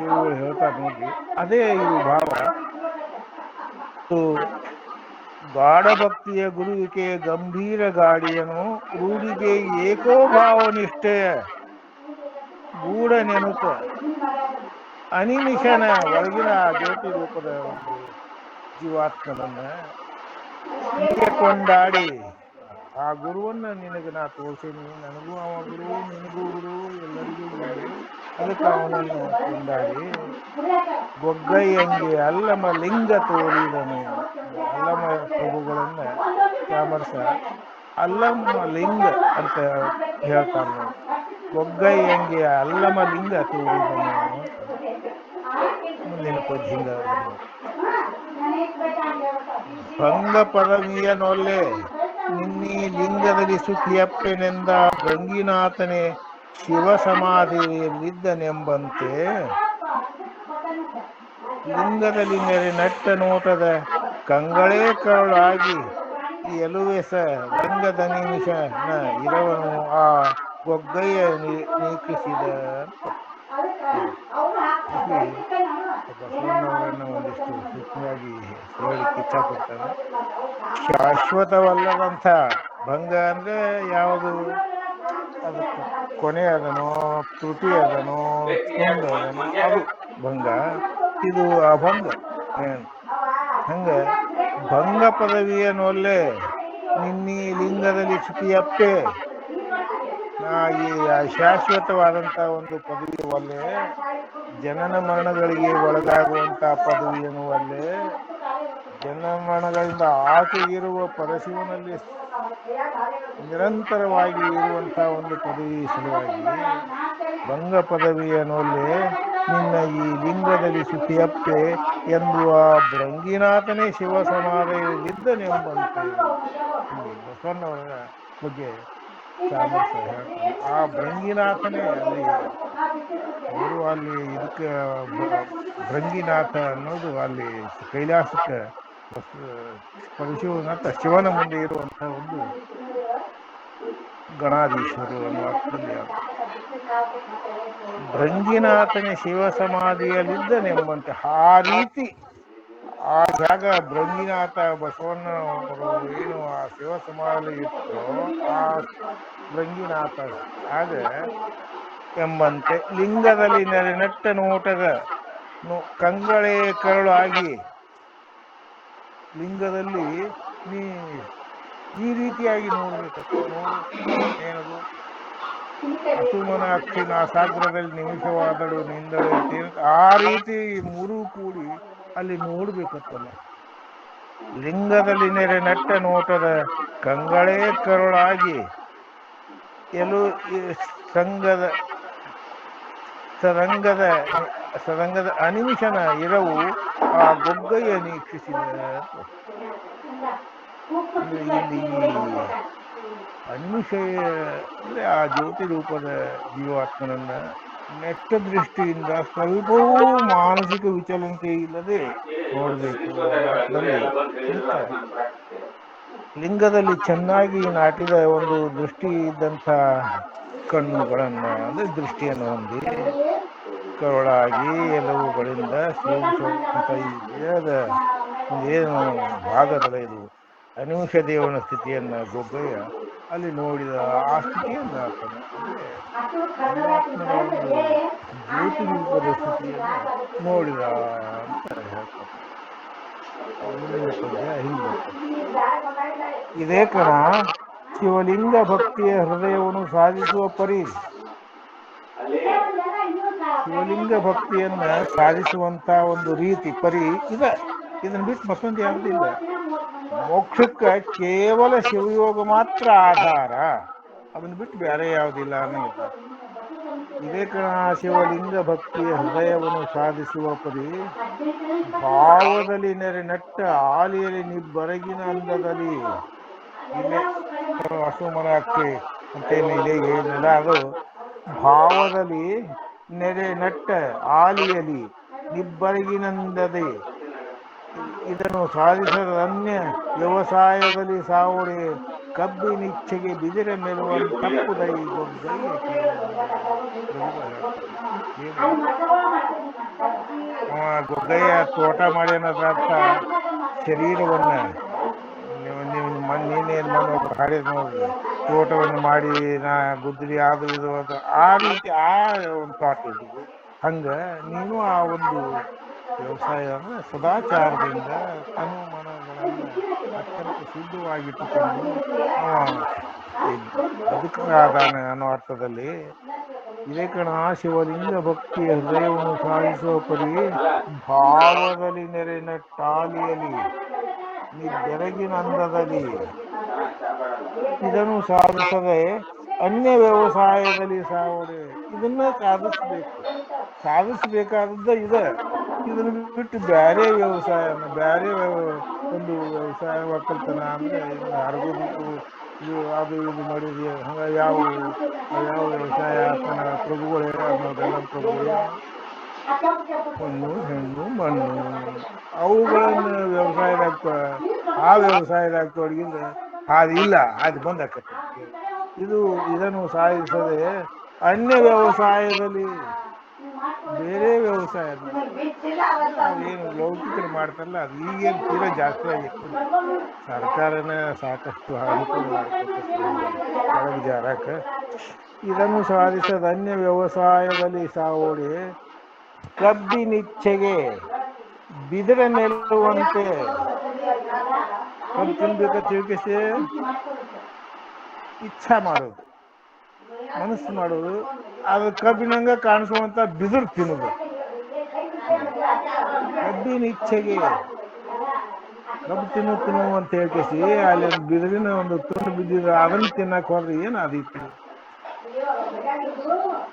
ಏನು ಹೇಳ್ತಾರೆ ನೋಡ್ರಿ, ಅದೇ ಇದು ಭಾವ. ಗಾಢ ಭಕ್ತಿಯ ಗುರುವಿಕೆಯ ಗಂಭೀರ ಗಾಡಿಯನು, ರೂಢಿಗೆ ಏಕೋಭಾವನಿಷ್ಠೆಯ ಗೂಢ ನೆನುತ ಅನಿಮಿಷನ ಒಳಗಿನ ಜ್ಯೋತಿ ರೂಪದ ಒಂದು ಜೀವಾತ್ಮನನ್ನ ಹೀಗೆ ಕೊಂಡಾಡಿ, ಆ ಗುರುವನ್ನ ನಿನಗೆ ನಾ ತೋರ್ಸೀನಿ, ನನಗೂ ಅವ ಗುರು, ನಿನಗೂ ಗುರು, ಎಲ್ಲರಿಗೂ ಗುರು, ಅದಕ್ಕೆ ಅವನನ್ನು ಕೊಂಡಾಡಿ ಗೊಗ್ಗಯ್ಯಂಗೆ ಅಲ್ಲಮ ಲಿಂಗ ತೋರಿದನು. ಅಲ್ಲಮ ಪ್ರಭುಗಳನ್ನ ಚಾಮರ್ಸ ಅಲ್ಲಮ್ಮ ಲಿಂಗ ಅಂತ ಹೇಳ್ತಾರೆ ನೋಡಿ, ಗೊಗ್ಗಯ್ಯಂಗೆ ಅಲ್ಲಮ ಲಿಂಗ ತೋರಿದನು ಅಂತ ಮುಂದಿನ ಪದ್ಯ ಹಿಂಗ. ಭಂಗ ಪದವಿಯನೊಲ್ಲೆ ನಿನ್ನೀ ಲಿಂಗದಲ್ಲಿ ಸುಖಿಯಪ್ಪನೆಂದ ಗಂಗಿನಾಥನೇ ಶಿವ ಸಮಾಧಿಯಲ್ಲಿದ್ದನೆಂಬಂತೆ, ಲಿಂಗದಲ್ಲಿ ನೆರೆ ನಟ್ಟ ನೋಟದ ಕಂಗಳೇ ಕರುಳಾಗಿ ಎಲುವೆಸ ರಂಗದ ನಿಮಿಷನ ಇರವನು ಆ ಗೊಗ್ಗಯ್ಯ ನೀಕಿಸಿದ ಅಂತ ಬಸವಣ್ಣವರನ್ನ ಒಂದಿಷ್ಟು ಸೂಕ್ಷ್ಮವಾಗಿ ಹೇಳಲಿಕ್ಕೆ ಇಚ್ಛಪಡ್ತಾರೆ. ಶಾಶ್ವತವಲ್ಲದಂಥ ಭಂಗ ಅಂದ್ರೆ ಯಾವುದು, ಅದಕ್ಕೆ ಕೊನೆ ಅದನೋ ತ್ರುಟಿ ಅದನೋ ತುಂಡು ಅದನೋ ಅದು ಭಂಗ, ಇದು ಅಭಂಗ. ಹಂಗ ಭಂಗ ಪದವಿಯನ್ನೊಲ್ಲೆ ನಿನ್ನೀ ಲಿಂಗದಲ್ಲಿ ಚ್ಯುತಿಯಪ್ಪೆ. ಈ ಶಾಶ್ವತವಾದಂತ ಒಂದು ಪದವಿ ಒಲ್ಲೆ, ಜನನ ಮರಣಗಳಿಗೆ ಒಳಗಾಗುವಂತ ಪದವಿಯನ್ನು ಒಲ್ಲೆ, ಜನನ ಮರಣಗಳಿಂದ ಆಚೆಗಿರುವ ಪರಶಿವನಲ್ಲಿ ನಿರಂತರವಾಗಿ ಇರುವಂತಹ ಒಂದು ಪದವಿ ಸಲುವಾಗಿ ಭಂಗ ಪದವಿಯನ್ನೊಲ್ಲೆ ನಿನ್ನ ಈ ಲಿಂಗದಲ್ಲಿ ಚ್ಯುತಿಯಪ್ಪೆ ಎಂಬುವ ಭೃಂಗಿನಾಥನೇ ಶಿವ ಸಮಾಧಿಯಲ್ಲಿದ್ದನೆಂಬಂತೆ. ಬಸವಣ್ಣವರ ಬಗ್ಗೆ ಸಾಮರಸ್ಯ ಹೇಳ್ತಾನೆ. ಆ ಭೃಂಗಿನಾಥನೇ ಅಲ್ಲಿ, ಅವರು ಅಲ್ಲಿ ಇದಕ್ಕೆ ಭೃಂಗಿನಾಥ ಅನ್ನೋದು ಅಲ್ಲಿ ಕೈಲಾಸಕ್ಕೆ ಪರಶಿವನಾಥ ಶಿವನ ಮುಂದೆ ಇರುವಂತಹ ಒಂದು ಗಣಾಧೀಶರು ಅನ್ನೋ ಅರ್ಥದಲ್ಲಿ ಅದು. ಭೃಂಗಿನಾಥನೇ ಶಿವ ಸಮಾಧಿಯಲ್ಲಿದ್ದನೆಂಬಂತೆ ಆ ರೀತಿ ಆ ಜಾಗ ಭೃಂಗಿನಾಥ ಬಸವಣ್ಣನವರು ಏನು ಆ ಶಿವ ಸಮಾಧಿಯಲ್ಲಿ ಇಟ್ಟರೋ ಆ ಭೃಂಗಿನಾಥ ಆಗ ಎಂಬಂತೆ ಲಿಂಗದಲ್ಲಿ ನೆಟ್ಟ ನೋಟದ ಕಂಗಳೆ ಕರಳು ಆಗಿ, ಲಿಂಗದಲ್ಲಿ ನೀ ಈ ರೀತಿಯಾಗಿ ನೋಡ್ಬೇಕಪ್ಪ. ನೋಡು ಏನದು ಅಸುಮನ ಅಕ್ಷಿ ನಾಸಾಗ್ರದಲ್ಲಿ ನಿಮಿಷವಾದಳು ನಿಂದಳು ಅಂತ ಆ ರೀತಿ ಮೂರು ಕೂಡಿ ಅಲ್ಲಿ ನೋಡ್ಬೇಕತ್ತಲ್ಲ. ಲಿಂಗದಲ್ಲಿ ನೆಟ್ಟ ನೋಟದ ಕಂಗಳೇ ಕರುಳಾಗಿ ಸಂಗದ ಸರಂಗದ ಅನಿಮಿಷನ ಇರವು ಆ ಗೊಗ್ಗಯ್ಯ ನೀಕ್ಷಿಸಿದ. ಇಲ್ಲಿ ಅನಿಮಿಷ ಅಂದ್ರೆ ಆ ಜ್ಯೋತಿ ರೂಪದ ಜೀವಾತ್ಮನನ್ನ ನೆಟ್ಟ ದೃಷ್ಟಿಯಿಂದ ಸ್ವಲ್ಪವೂ ಮಾನಸಿಕ ವಿಚಲನತೆ ಇಲ್ಲದೆ ನೋಡ್ಬೇಕು. ಲಿಂಗದಲ್ಲಿ ಚೆನ್ನಾಗಿ ನಾಟಿದ ಒಂದು ದೃಷ್ಟಿ ಇದ್ದಂಥ ಕಣ್ಣುಗಳನ್ನ ಅಂದ್ರೆ ದೃಷ್ಟಿಯನ್ನು ಹೊಂದಿ ಕರುಳಾಗಿ ಎಲ್ಲವುಗಳಿಂದ ಸೇವಿಸುವಂತ ಈ ದೇಹದ ಏನು ಭಾಗದಲ್ಲ ಇದು ಅನಿಮಿಷ ದೇವನ ಸ್ಥಿತಿಯನ್ನ ಗೊಗ್ಗಯ್ಯ ಅಲ್ಲಿ ನೋಡಿದ. ಆ ಸ್ಥಿತಿಯನ್ನ ಆತನ ಅಂದ್ರೆ ಪರಮಾತ್ಮನ ಒಂದು ಜ್ಯೋತಿ ರೂಪದ ಸ್ಥಿತಿಯನ್ನ ನೋಡಿದ ಅಂತ ಹೇಳ್ತಾರೆ. ಮುಂದಿನ ಪದ್ಯ ಹಿಂಗೆ ಬರ್ತದೆ. ಇದೇ ಕಣ ಶಿವಲಿಂಗ ಭಕ್ತಿಯ ಹೃದಯವನ್ನು ಸಾಧಿಸುವ ಪರಿ. ಶಿವಲಿಂಗ ಭಕ್ತಿಯನ್ನ ಸಾಧಿಸುವಂತ ಒಂದು ರೀತಿ ಪರಿ ಇದನ್ನ ಬಿಟ್ಟು ಮತ್ತೊಂದು ಯಾವುದಿಲ್ಲ. ಮೋಕ್ಷಕ್ಕೆ ಕೇವಲ ಶಿವಯೋಗ ಮಾತ್ರ ಆಧಾರ, ಅದನ್ನ ಬಿಟ್ಟು ಬೇರೆ ಯಾವುದಿಲ್ಲ ಅನ್ನಂಗಿಲ್ಲ. ಇದೇ ಕಣ ಶಿವಲಿಂಗ ಭಕ್ತಿಯ ಹೃದಯವನ್ನು ಸಾಧಿಸುವ ಪರಿ ಭಾವದಲ್ಲಿ ನೆಟ್ಟ ಆಲಿಯಲ್ಲಿ ನಿಬ್ಬರಗಿನ ಅಂದದಲ್ಲಿ. ಇಲ್ಲೇ ಹಸುಮನ ಅಕ್ಕಿ ಅಂತೇನು ಇಲ್ಲೇ ಹೇಳಿದ್ರಲ್ಲ, ಅದು ಭಾವದಲ್ಲಿ ನೆಟ್ಟ ಆಲಿಯಲಿ ನಿಬ್ಬರಗಿನಂದದೆ. ಇದನ್ನು ಸಾಧಿಸದ ಅನ್ಯ ವ್ಯವಸಾಯದಲ್ಲಿ ಸಾವುಡೆ ಕಬ್ಬಿನಿಚ್ಛೆಗೆ ಬಿದಿರೆ ಮೆಲುವಂತಪ್ಪುದೈ ಗೊಗ್ಗಯ್ಯ ಗೊಗ್ಗಯ್ಯ ತೋಟ ಮಾಡಿ ಅನ್ನೋದ್ರ ಅರ್ಥ ಶರೀರವನ್ನ ನೀನೇನು ಮಣ್ಣು ಹಾಡಿದ ನೋಡ್ರಿ, ತೋಟವನ್ನು ಮಾಡಿ ನಾ ಗುದ್ದಲಿ ಅದು ಇದು ಅಂತ ಆ ರೀತಿ ಆ ಒಂದು ಥಾಟ್ ಇದ್ದು. ಹಂಗ ನೀನು ಆ ಒಂದು ವ್ಯವಸಾಯ ಅಂದ್ರೆ ಸದಾಚಾರದಿಂದ ತನು ಮನಗಳನ್ನ ಅತ್ಯಂತ ಶುದ್ಧವಾಗಿಟ್ಟುಕೊಂಡು ಬದುಕಾದಾನ ಅನ್ನೋ ಅರ್ಥದಲ್ಲಿ. ಇದೇ ಕಣ ಶಿವಲಿಂಗ ಭಕ್ತಿಯ ಹೃದಯವನ್ನು ಸಾಧಿಸುವ ಪರಿ ಭಾವದಲ್ಲಿ ನೆಟ್ಟಾಲಿಯಲ್ಲಿ ಬೆರಗಿನ ಅಂದದಲ್ಲಿ. ಇದನ್ನು ಸಾಧಿಸದೆ ಅನ್ಯ ವ್ಯವಸಾಯದಲ್ಲಿ ಸಾವುಡೆ. ಇದನ್ನ ಸಾಧಿಸಬೇಕಾದದ್ದ ಇದನ್ನು ಬಿಟ್ಟು ಬೇರೆ ವ್ಯವಸಾಯ ಬೇರೆ ಒಂದು ವ್ಯವಸಾಯ ಒಕ್ಕಲ್ತನ ಅಂದ್ರೆ ಹರಗೋದು ಇದು ಅದು ಇದು ಮಾಡಿದ್ವಿ. ಹಂಗ ಯಾವ ವ್ಯವಸಾಯ ಆತನ ಪ್ರಭುಗಳೇ ಅನ್ನೋದೆಲ್ಲ ಪ್ರಭುಗಳೇ ಹೊನ್ನು ಹೆಣ್ಣು ಮಣ್ಣು ಅವುಗಳನ್ನು ವ್ಯವಸಾಯದಾಗ ತೊಡಗಿದ್ರೆ ಅದಿಲ್ಲ, ಅದು ಬಂದಾಕತ್ತೆ. ಇದನ್ನು ಸಾಧಿಸದೆ ಅನ್ಯ ವ್ಯವಸಾಯದಲ್ಲಿ ಬೇರೆ ವ್ಯವಸಾಯ ಏನು ಲೌಕಿಕರು ಮಾಡ್ತಾರಲ್ಲ, ಅದು ಈಗೇನು ತೀರಾ ಜಾಸ್ತಿ ಆಗಿತ್ತು. ಸರ್ಕಾರನೇ ಸಾಕಷ್ಟು ಅನುಕೂಲ ಮಾಡಿಕೊಟ್ಟು ಜಾರಕ್ಕೆ ಇದನ್ನು ಸಾಧಿಸದ ಅನ್ಯ ವ್ಯವಸಾಯದಲ್ಲಿ ಸಾವೋಡಿ ಕಬ್ಬಿನಿಚ್ಛೆಗೆ ಬಿದಿರ ನೆಲ್ಲುವಂತೆ ಕಬ್ಬು ತಿನ್ಬೇಕ ತಿಳ್ಕಿಸಿ ಇಚ್ಛಾ ಮಾಡೋದು, ಮನಸ್ಸು ಮಾಡೋದು, ಅದು ಕಬ್ಬಿನಂಗ ಕಾಣಿಸುವಂತ ಬಿದಿರು ತಿನ್ನೋದು. ಕಬ್ಬಿನ ಇಚ್ಛೆಗೆ ಕಬ್ಬು ತಿನ್ನು ಅಂತ ಹೇಳ್ಕೇಸಿ ಅಲ್ಲಿ ಒಂದು ಬಿದಿರಿನ ಒಂದು ತುಂಡು ಬಿದ್ದಿದ ಅದನ್ನ ತಿನ್ನಕ್ ಹೋದ್ರೆ ಏನು ಆದೀತು.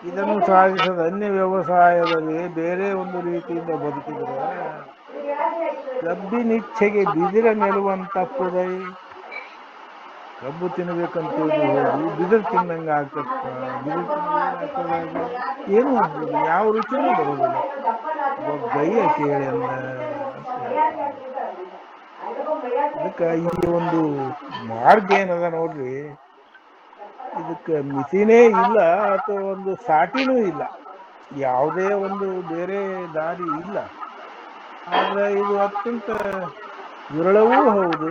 ಇದನ್ನು ಸಾಧಿಸದ ಅನ್ಯ ವ್ಯವಸಾಯದಲ್ಲಿ ಬೇರೆ ಒಂದು ರೀತಿಯಿಂದ ಬದುಕಿದ್ರೆ ಕಬ್ಬಿನಿಚ್ಛೆಗೆ ಬಿದಿರ ನೆಲುವಂತಪ್ಪುದೈ. ಕಬ್ಬು ತಿನ್ಬೇಕಂತೇಳಿ ಹೋಗಿ ಬಿದಿರು ತಿನ್ನಂಗ ಆಗ್ತಪ್ಪ. ಬಿದಿರು ತಿಂದ್ರೆ ಏನಾಗ್ತದೆ, ಏನು ಆಗುದಿಲ್ಲ, ಯಾವ ರುಚಿನೂ ಬರೋದಿಲ್ಲ. ಗಯ್ಯ ಕೇಳಿ ಅಂದ ಅಂತ ಹೇಳ್ತಾನೆ. ಅದಕ್ಕೆ ಈ ಒಂದು ಮಾರ್ಗ ಏನದ ನೋಡ್ರಿ, ಇದಕ್ಕೆ ಮಿತಿನೇ ಇಲ್ಲ ಅಥವಾ ಒಂದು ಸಾಟಿನೂ ಇಲ್ಲ, ಯಾವುದೇ ಒಂದು ಬೇರೆ ದಾರಿ ಇಲ್ಲ. ಆದ್ರೆ ಇದು ಅತ್ಯಂತ ವಿರಳವೂ ಹೌದು,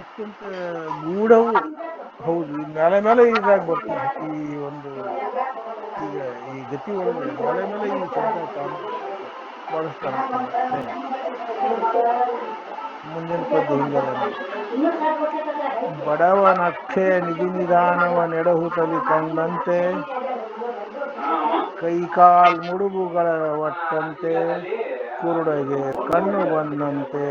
ಅತ್ಯಂತ ಗೂಢವೂ ಹೌದು. ಈ ಮೇಲೆ ಇದಾಗ ಬರ್ತದೆ ಈ ಒಂದು ಈಗ ಈ ಗತಿ ಒಳಗೆ ಮೇಲೆ ಈ ಶಬ್ದ ಬಳಸ್ತಾರ. ಮುಂದಿನ ಪದ್ಯ ಹಿಂಗದ ನೋಡಿ. ಬಡವನಕ್ಷಯ ನಿಧಿ ನಿಧಾನವ ನೆಡಹುತಲಿ ಕಂಡಂತೆ ಕೈಕಾಲ್ ಮುಡುಬುಗಳ ಒಟ್ಟಂತೆ ಕುರುಡಗೆ ಕಣ್ಣು ಬಂದಂತೆ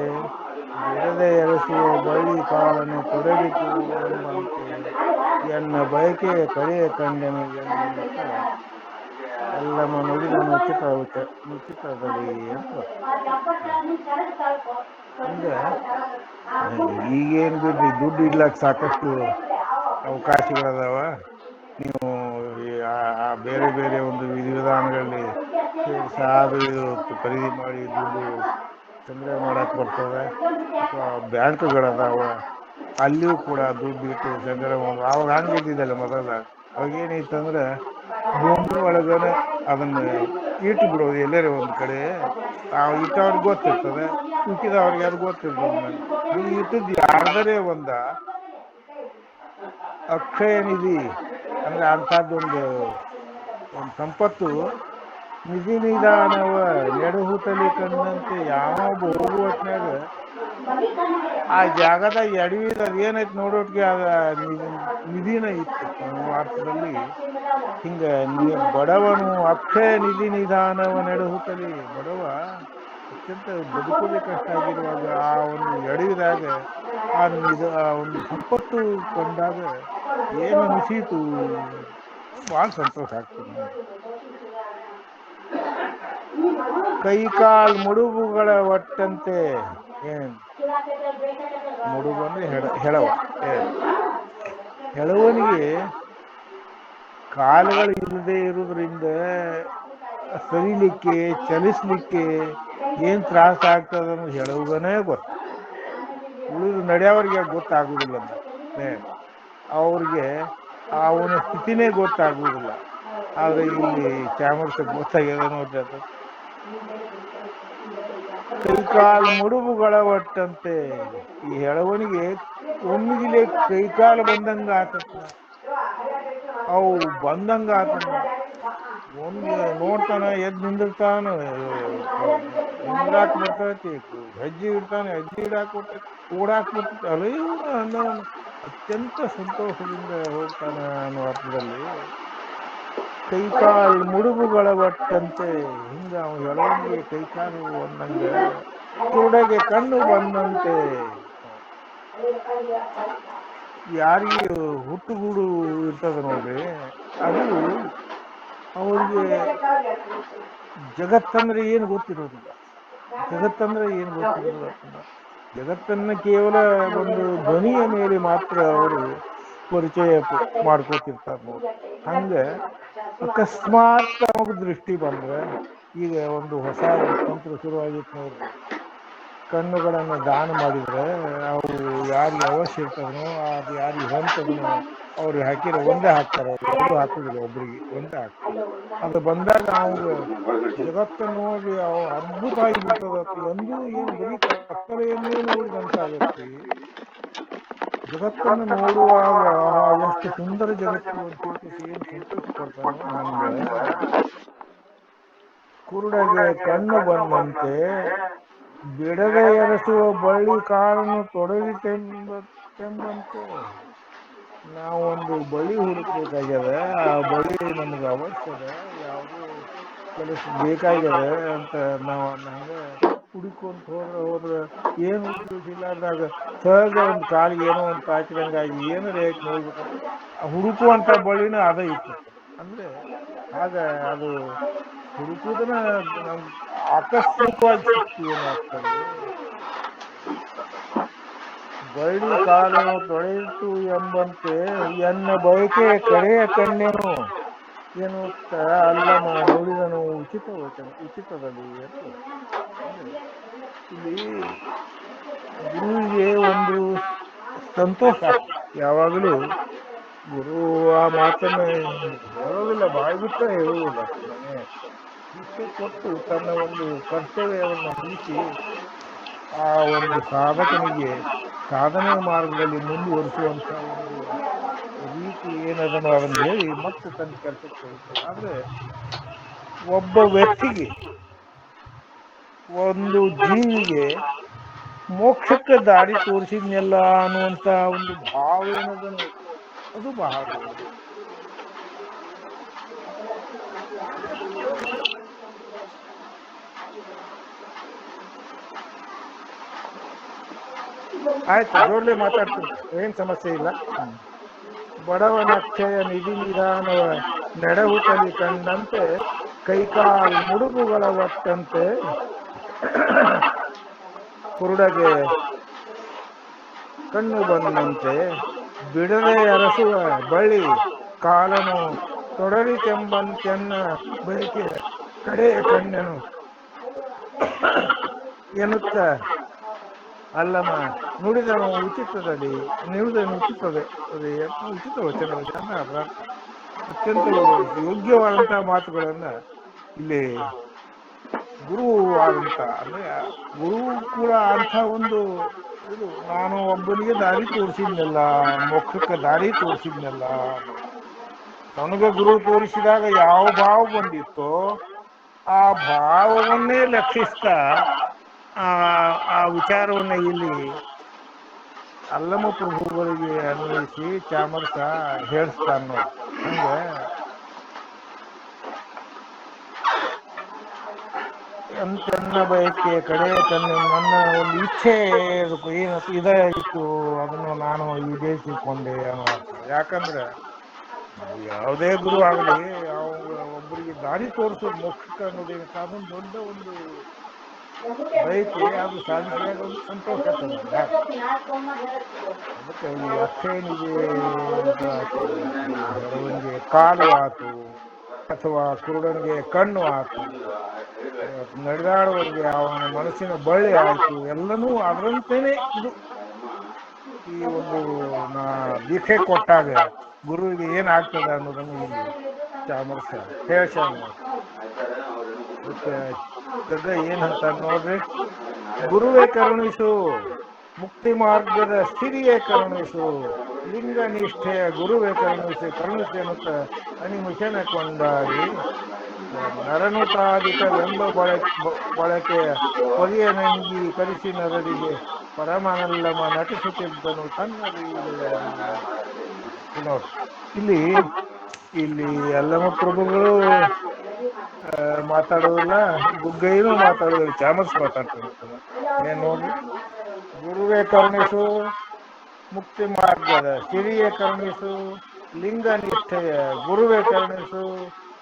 ಬಿಡದೆ ಎರೆಸುವ ಬಳ್ಳಿ ಕಾಲನೆ ತೊಡಗಿತು ಎಂಬಂತೆ ಎನ್ನ ಬಯಕೆಯ ಕಡೆಯ ಕಂಡನು ಎನ್ನುತ್ತ ಎಲ್ಲಮ್ಮ ನುಡಿದನು ವಿಚಿತ್ರದಲ್ಲಿ ಅಂತ. ಅಂದ್ರೆ ಈಗೇನು ಬಿಡ್ರಿ, ದುಡ್ಡು ಇಡ್ಲಕ್ಕೆ ಸಾಕಷ್ಟು ಅವಕಾಶಗಳದಾವ. ನೀವು ಬೇರೆ ಬೇರೆ ಒಂದು ವಿಧಾನಗಳಲ್ಲಿ ಸಾದು ಖರೀದಿ ಮಾಡಿ ದುಡ್ಡು ಸಂಗ್ರಹ ಮಾಡಕ್ಕೆ ಬರ್ತವೆ. ಅಥವಾ ಬ್ಯಾಂಕ್ಗಳದಾವ, ಅಲ್ಲಿಯೂ ಕೂಡ ದುಡ್ಡು ಇಟ್ಟು ಸಂಗ್ರಹ ಮಾಡೋದು. ಅವಾಗ ಹಂಗೆ ಇದ್ದಿದ್ದಲ್ಲ ಮೊದಲ. ಅವಾಗೇನಿತ್ತಂದ್ರೆ ಭೂಮಿ ಒಳಗನೆ ಅದನ್ನ ಇಟ್ಟು ಬಿಡೋದು ಎಲ್ಲರೂ ಒಂದು ಕಡೆ. ಇಟ್ಟವ್ರಿಗೆ ಗೊತ್ತಿರ್ತದೆ, ಉಕ್ಕಿದವ್ರಿಗೆ ಅದು ಗೊತ್ತಿರ್ತದೆ. ಹಂಗೆ ಇಟ್ಟದ್ದು ಯಾರ್ದರೆ ಒಂದ ಅಕ್ಷಯ ನಿಧಿ ಅಂದ್ರೆ ಅಂಥದ್ದೊಂದು ಸಂಪತ್ತು ನಿಧಿ ನಿಧಾನವ ನೆಡಹುತಲಿ ಕಂಡಂತೆ ಯಾವೊಬ್ಬ ಹೋಗುವ ಹೊತ್ನ್ಯಾಗ ಆ ಜಾಗದ ಎಡವಿದ ಅದೇನೈತಿ ನೋಡೋಟ್ಗೆ ಅದ ನಿಧಿನ ಇತ್ತು ಅನ್ನೋ ಅರ್ಥದಲ್ಲಿ. ಹಿಂಗ ಬಡವನು ಅಕ್ಷಯ ನಿಧಿ ನಿಧಾನವ ನೆಡಹುತಲಿ, ಬಡವ ಅತ್ಯಂತ ಬದುಕೋದೇ ಕಷ್ಟ ಆಗಿರುವಾಗ ಆ ಒಂದು ಎಡವಿದಾಗ ಆ ಒಂದು ಸಂಪತ್ತು ಕಂಡಾಗ ಏನು ಅನಿಸೀತು, ಭಾಳ ಸಂತೋಷ ಆಗ್ತದೆ ನಮ್ಗೆ. ಕೈಕಾಲ್ ಮುಡುಬುಗಳ ಒಟ್ಟಂತೆ, ಏನ್ ಮುಡುಬು ಅಂದ್ರೆ ಹೆಳವ, ಹೆಳವನಿಗೆ ಕಾಲುಗಳು ಇಲ್ಲದೆ ಇರುವುದರಿಂದ ಸರಿಲಿಕ್ಕೆ ಚಲಿಸ್ಲಿಕ್ಕೆ ಏನ್ ತ್ರಾಸ ಆಗ್ತದ ಅನ್ನೋದು ಹೆಳವಗನೇ ಗೊತ್ತು. ಉಳಿದು ನಡೆಯೋರಿಗೆ ಗೊತ್ತಾಗುದಿಲ್ಲ ಅಂತ, ಅವ್ರಿಗೆ ಅವನ ಸ್ಥಿತಿನೇ ಗೊತ್ತಾಗುವುದಿಲ್ಲ. ಆದ್ರೆ ಇಲ್ಲಿ ಚಾಮರ್ಸಕ್ಕೆ ಗೊತ್ತಾಗ್ಯದ ನೋಡ್ರಿ ಅದು. ಕೈಕಾಲು ಮುಡುಬುಗಳ ಒಟ್ಟಂತೆ, ಈ ಹೆಳವನಿಗೆ ಒಮ್ಮಿಗಿಲೆ ಕೈಕಾಲು ಬಂದಂಗ ಆತತ್ತ, ಅವು ಬಂದಂಗ ಆತನ. ಒಮ್ಮಿಗೆ ನೋಡ್ತಾನ, ಎದ್ದು ನಿಂದಿರ್ತಾನ, ನಿಂದ್ರಾಕ್ ಬರ್ತೈತಿ, ಹೆಜ್ಜೆ ಇಡ್ತಾನೆ, ಹೆಜ್ಜೆ ಇಡಾಕ್ ಬರ್ತೈತಿ, ಓಡಾಕ್ ಬರ್ತೈತಿ, ಅಲೆಯುವ ಅನ್ನೋನು ಅತ್ಯಂತ ಸಂತೋಷದಿಂದ ಹೋಗ್ತಾನ ಅನ್ನೋ ಅರ್ಥದಲ್ಲಿ ಕೈಕಾಲು ಮುಡುಬುಗಳ ಒಟ್ಟಂತೆ. ಹಿಂಗ ಅವ ಹೆಳವನಿಗೆ ಕೈಕಾಲು ಒಂದಂಗ, ಕುರುಡಗೆ ಕಣ್ಣು ಬಂದಂತೆ. ಯಾರಿಗೆ ಹುಟ್ಟುಗೂಡು ಇರ್ತದ ನೋಡ್ರಿ, ಅದು ಅವ್ರಿಗೆ ಜಗತ್ತಂದ್ರೆ ಏನು ಗೊತ್ತಿರೋದಿಲ್ಲ. ಜಗತ್ತಂದ್ರೆ ಏನು ಗೊತ್ತಿರೋದಿಲ್ಲ. ಜಗತ್ತನ್ನ ಕೇವಲ ಒಂದು ಧ್ವನಿಯ ಮೇಲೆ ಮಾತ್ರ ಅವರು ಪರಿಚಯ ಮಾಡ್ಕೋತಿರ್ತಾರೆ ನೋಡಿ. ಹಂಗ ಅಕಸ್ಮಾತ್ ಅವಾಗ ದೃಷ್ಟಿ ಬಂದ್ರೆ, ಈಗ ಒಂದು ಹೊಸ ಒಂದು ತಂತ್ರ ಶುರುವಾಗಿತ್ತು ನೋಡ್ರಿ, ಕಣ್ಣುಗಳನ್ನು ದಾನ ಮಾಡಿದ್ರೆ ಅವು ಯಾರಿಗೆ ಅವಶ್ಯ ಇರ್ತದನೋ, ಅದು ಯಾರಿಗೆ ಹೊಂತದನೋ ಅವ್ರಿಗೆ ಹಾಕಿರೋ ಒಂದೇ ಹಾಕ್ತಾರೆ, ಅವ್ರು ಎರಡು ಹಾಕುದಿಲ್ಲ, ಒಬ್ರಿಗೆ ಒಂದೇ ಹಾಕ್ತಾರೆ. ಅದು ಬಂದಾಗ ಅವಾಗ ಜಗತ್ತನ್ನು ನೋಡಿ ಅವು ಅದ್ಭುತ ಆಗಿಬಿಡ್ತದ. ಎಂದೂ ಏನು ಬರೀ ಕತ್ತಲೆಯನ್ನೇ ನೋಡಿದಂತಾಗತ್ರಿ. ಜಗತ್ತನ್ನು ನೋಡುವಾಗ ಆಹಾ ಎಷ್ಟು ಸುಂದರ ಜಗತ್ತು ಅಂತ ತಿಳ್ಕಿಸಿ ಏನು ಸಂತೋಷ ಪಡ್ತಾನೋ ಹಂಗ ಕುರುಡಗೆ ಕಣ್ಣು ಬಂದಂತೆ ಬಿಡದೆ ಎರಸುವ ಬಳ್ಳಿ ಕಾಲನ್ನು ತೊಡಗಿತೆಂಬಂತೆ ನಾವು ಒಂದು ಬಳ್ಳಿ ಹುಡುಕ್ಬೇಕಾಗ್ಯದ, ಆ ಬಳ್ಳಿ ನಮ್ಗೆ ಅವಶ್ಯದ, ಯಾವುದೋ ಕೆಲಸ ಬೇಕಾಗ್ಯದ ಅಂತ ನಾವು ಅದನ್ನ ಹಂಗ ಹುಡುಕೊಂತ ಹೋದ್ರೆ ಏನು ಉದ್ದೇಶ ಇಲ್ಲಾರ್ದಾಗ ಸಹಜ ಒಂದು ಕಾಲಿಗೆ ಏನೋ ಒಂದು ತಾಕಿದಂಗಾಗಿ ಏನಾರ ಯಾಕೆ ನೋಡ್ಬೇಕಂತ ಹುಡುಕುವಂತ ಬಳ್ಳಿನ ಅದ ಇರ್ತದೆ. ಅಂದ್ರೆ ಆಗ ಅದು ಹುಡುಕುದನ್ನ ನಮ್ ಆಕಸ್ಮಿಕವಾಗಿ ಸಿಕ್ತು ಏನಾಗ್ತದೆ, ಬಳ್ಳಿ ಕಾಲನು ತೊಳೆಯಿತು ಎಂಬಂತೆ ಎನ್ನ ಬಯಕೆ ಕಡೆಯ ಕಣ್ಣೆನು ಎನ್ನುತ್ತ ಅಲ್ಲಮ ನುಡಿದನು ಉಚಿತದಲ್ಲಿ ಅಂತ. ಅಂದ್ರೆ ಇಲ್ಲಿ ಗುರುವಿಗೆ ಒಂದು ಸಂತೋಷ ಆಗ್ತದೆ. ಯಾವಾಗಲೂ ಗುರು ಆ ಮಾತನ್ನ ಹೇಳೋದಿಲ್ಲ, ಬಾಯಿ ಬಿಟ್ಟ ಹೇಳುವುದಿಲ್ಲ, ಮನೆ ಶಿಕ್ಷೆ ಕೊಟ್ಟು ತನ್ನ ಒಂದು ಕರ್ತವ್ಯವನ್ನು ಮುಗಿಸಿ ಆ ಒಂದು ಸಾಧಕನಿಗೆ ಸಾಧನೆ ಮಾರ್ಗದಲ್ಲಿ ಮುಂದುವರಿಸುವಂತ ಒಂದು ರೀತಿ ಏನದನ್ನು ಅದನ್ನು ಹೇಳಿ ಮತ್ತೆ ತನ್ನ ಕೆಲಸಕ್ಕೆ ಹೋಗ್ತಾರೆ. ಆದ್ರೆ ಒಬ್ಬ ವ್ಯಕ್ತಿಗೆ, ಒಂದು ಜೀವಿಗೆ ಮೋಕ್ಷಕ್ಕೆ ದಾರಿ ತೋರಿಸಿದ್ನೆಲ್ಲ ಅನ್ನುವಂತ ಒಂದು ಭಾವ ಏನದನು ಅದು ಬಹಳ ದೊಡ್ಡದು. ಆಯ್ತು, ಜೋರ್ಲೆ ಮಾತಾಡ್ತೀನಿ, ಏನ್ ಸಮಸ್ಯೆ ಇಲ್ಲ. ಬಡವನಕ್ಷಯ ನಿಧಿ ನಿಧಾನವ ನಡೆಹುತಲಿ ಕಂಡಂತೆ ಕೈಕಾಲ್ ಮುಡುಗುಗಳ ಒಟ್ಟಂತೆ ಕುರುಡಗೆ ಕಣ್ಣು ಬಂದಂತೆ ಬಿಡದೆ ಅರಸುವ ಬಳ್ಳಿ ಕಾಲನು ತೊಡರಿತೆಂಬಂತೆನ್ನ ಬಯಕೆ ಕಡೆಯ ಕಣ್ಣನು ಎನ್ನುತ್ತ ಅಲ್ಲಮ ನುಡಿದನು ಉಚಿತದಲ್ಲಿ ಉಚಿತ ವಚನದಲ್ಲಿ ಅದರ ಅತ್ಯಂತ ಯೋಗ್ಯವಾದಂತಹ ಮಾತುಗಳನ್ನ ಇಲ್ಲಿ ಗುರು ಆದಂತ, ಅಂದ್ರೆ ಗುರು ಕೂಡ ಅಂತ ಒಂದು ಇದು, ನಾನು ಒಬ್ಬನಿಗೆ ದಾರಿ ತೋರಿಸಿದ್ನಲ್ಲ, ಮೋಕ್ಷಕ್ಕೆ ದಾರಿ ತೋರಿಸಿದ್ನಲ್ಲ ಅನ್ನೋದು. ನನಗೆ ಗುರು ತೋರಿಸಿದಾಗ ಯಾವ ಭಾವ ಬಂದಿತ್ತೋ ಆ ಭಾವವನ್ನೇ ಲಕ್ಷಿಸ್ತಾ ಆ ಆ ವಿಚಾರವನ್ನ ಇಲ್ಲಿ ಅಲ್ಲಮ ಪ್ರಭುಗಳಿಗೆ ಅನ್ವಯಿಸಿ ಚಾಮರಸ ಹೇಳಿಸ್ತಾನ ನೋಡಿ. ಹಂಗ ಎಂತೆನ್ನ ಬಯಕೆ ಕಡೆ ಕಣ್ಣು, ನನ್ನ ಒಂದು ಇಚ್ಛೆ ಏನು ಇದಾಯಿತು ಅದನ್ನು ನಾನು ಈಡೇರಿಸಿಕೊಂಡೆ ಅನ್ನೋ ಅರ್ಥ. ಯಾಕಂದ್ರೆ ಯಾವುದೇ ಗುರು ಆಗಲಿ ಯಾವ ಒಬ್ಬರಿಗೆ ದಾರಿ ತೋರಿಸೋದು ಮೋಕ್ಷಕ್ಕೆ ಅನ್ನೋದೇನಕ್ಕೆ ಅದೊಂದು ದೊಡ್ಡ ಒಂದು ಬಯಕೆ, ಅದು ಸಾಧಿಸಿದಾಗ ಒಂದು ಸಂತೋಷ ಆಗ್ತದೆ. ಅದಕ್ಕೆ ಈ ಅಕ್ಷಯ ನಿಧಿ ಅಂತ ಬಡವನಿಗೆ ಕಾಲು ಆತು ಅಥವಾ ಕುರುಡನಿಗೆ ಕಣ್ಣು ಆತು, ನಡೆದಾಡುವವರಿಗೆ ಅವನ ಮನಸ್ಸಿನ ಬಳ್ಳಿ ಆಯ್ತು, ಎಲ್ಲನೂ ಅದರಂತೆಯೇ ಇದು. ಈ ಒಂದು ದೀಕ್ಷೆ ಕೊಟ್ಟಾಗ ಗುರುವಿಗೆ ಏನಾಗ್ತದೆ ಅನ್ನೋದನ್ನು ಇಲ್ಲಿ ಚಾಮರಸ ಹೇಳ್ಸ್ಯಾನ ನೋಡಿ. ಅದಕ್ಕೆ ಏನಂತ ನೋಡ್ರಿ, ಗುರುವೇ ಕರುಣಿಸು ಮುಕ್ತಿ ಮಾರ್ಗದ ಸ್ಥಿರಿಯೇ ಕರುಣಿಸು, ಲಿಂಗ ನಿಷ್ಠೆಯ ಗುರುವೇ ಕರುಣಿಸಿ ಅನ್ನುತ್ತ ಅನಿಮಿಷನ ಕೊಂಡಾಡಿ ನರನುತಾದಿಕವೆಂಬ ಬಳಕೆಯ ಪೊದಿಯನಂಗಿ ಕಲಿಸಿ ನರರಿಗೆ ಪರಮನಲ್ಲಮ ನಟಿಸುತ್ತಿದ್ದನು ತನ್ನ ಲೀಲೆಯಲಿ. ನೋಡಿ, ಇಲ್ಲಿ ಇಲ್ಲಿ ಅಲ್ಲಮ ಪ್ರಭುಗಳು ಮಾತಾಡೋದಿಲ್ಲ, ಗುಗ್ಗೈನು ಮಾತಾಡೋದಿಲ್ಲ, ಚಾಮರ್ಸ್ ಮಾತಾಡ್ತಿರ್ತಾನೆ. ಏನ್ ನೋಡ್ರಿ, ಗುರುವೇ ಕರುಣಿಸು ಮುಕ್ತಿ ಮಾರ್ಗದ ಸಿರಿಯೇ ಕರುಣಿಸು, ಲಿಂಗ ನಿಷ್ಠೆಯ ಗುರುವೇ ಕರುಣಿಸು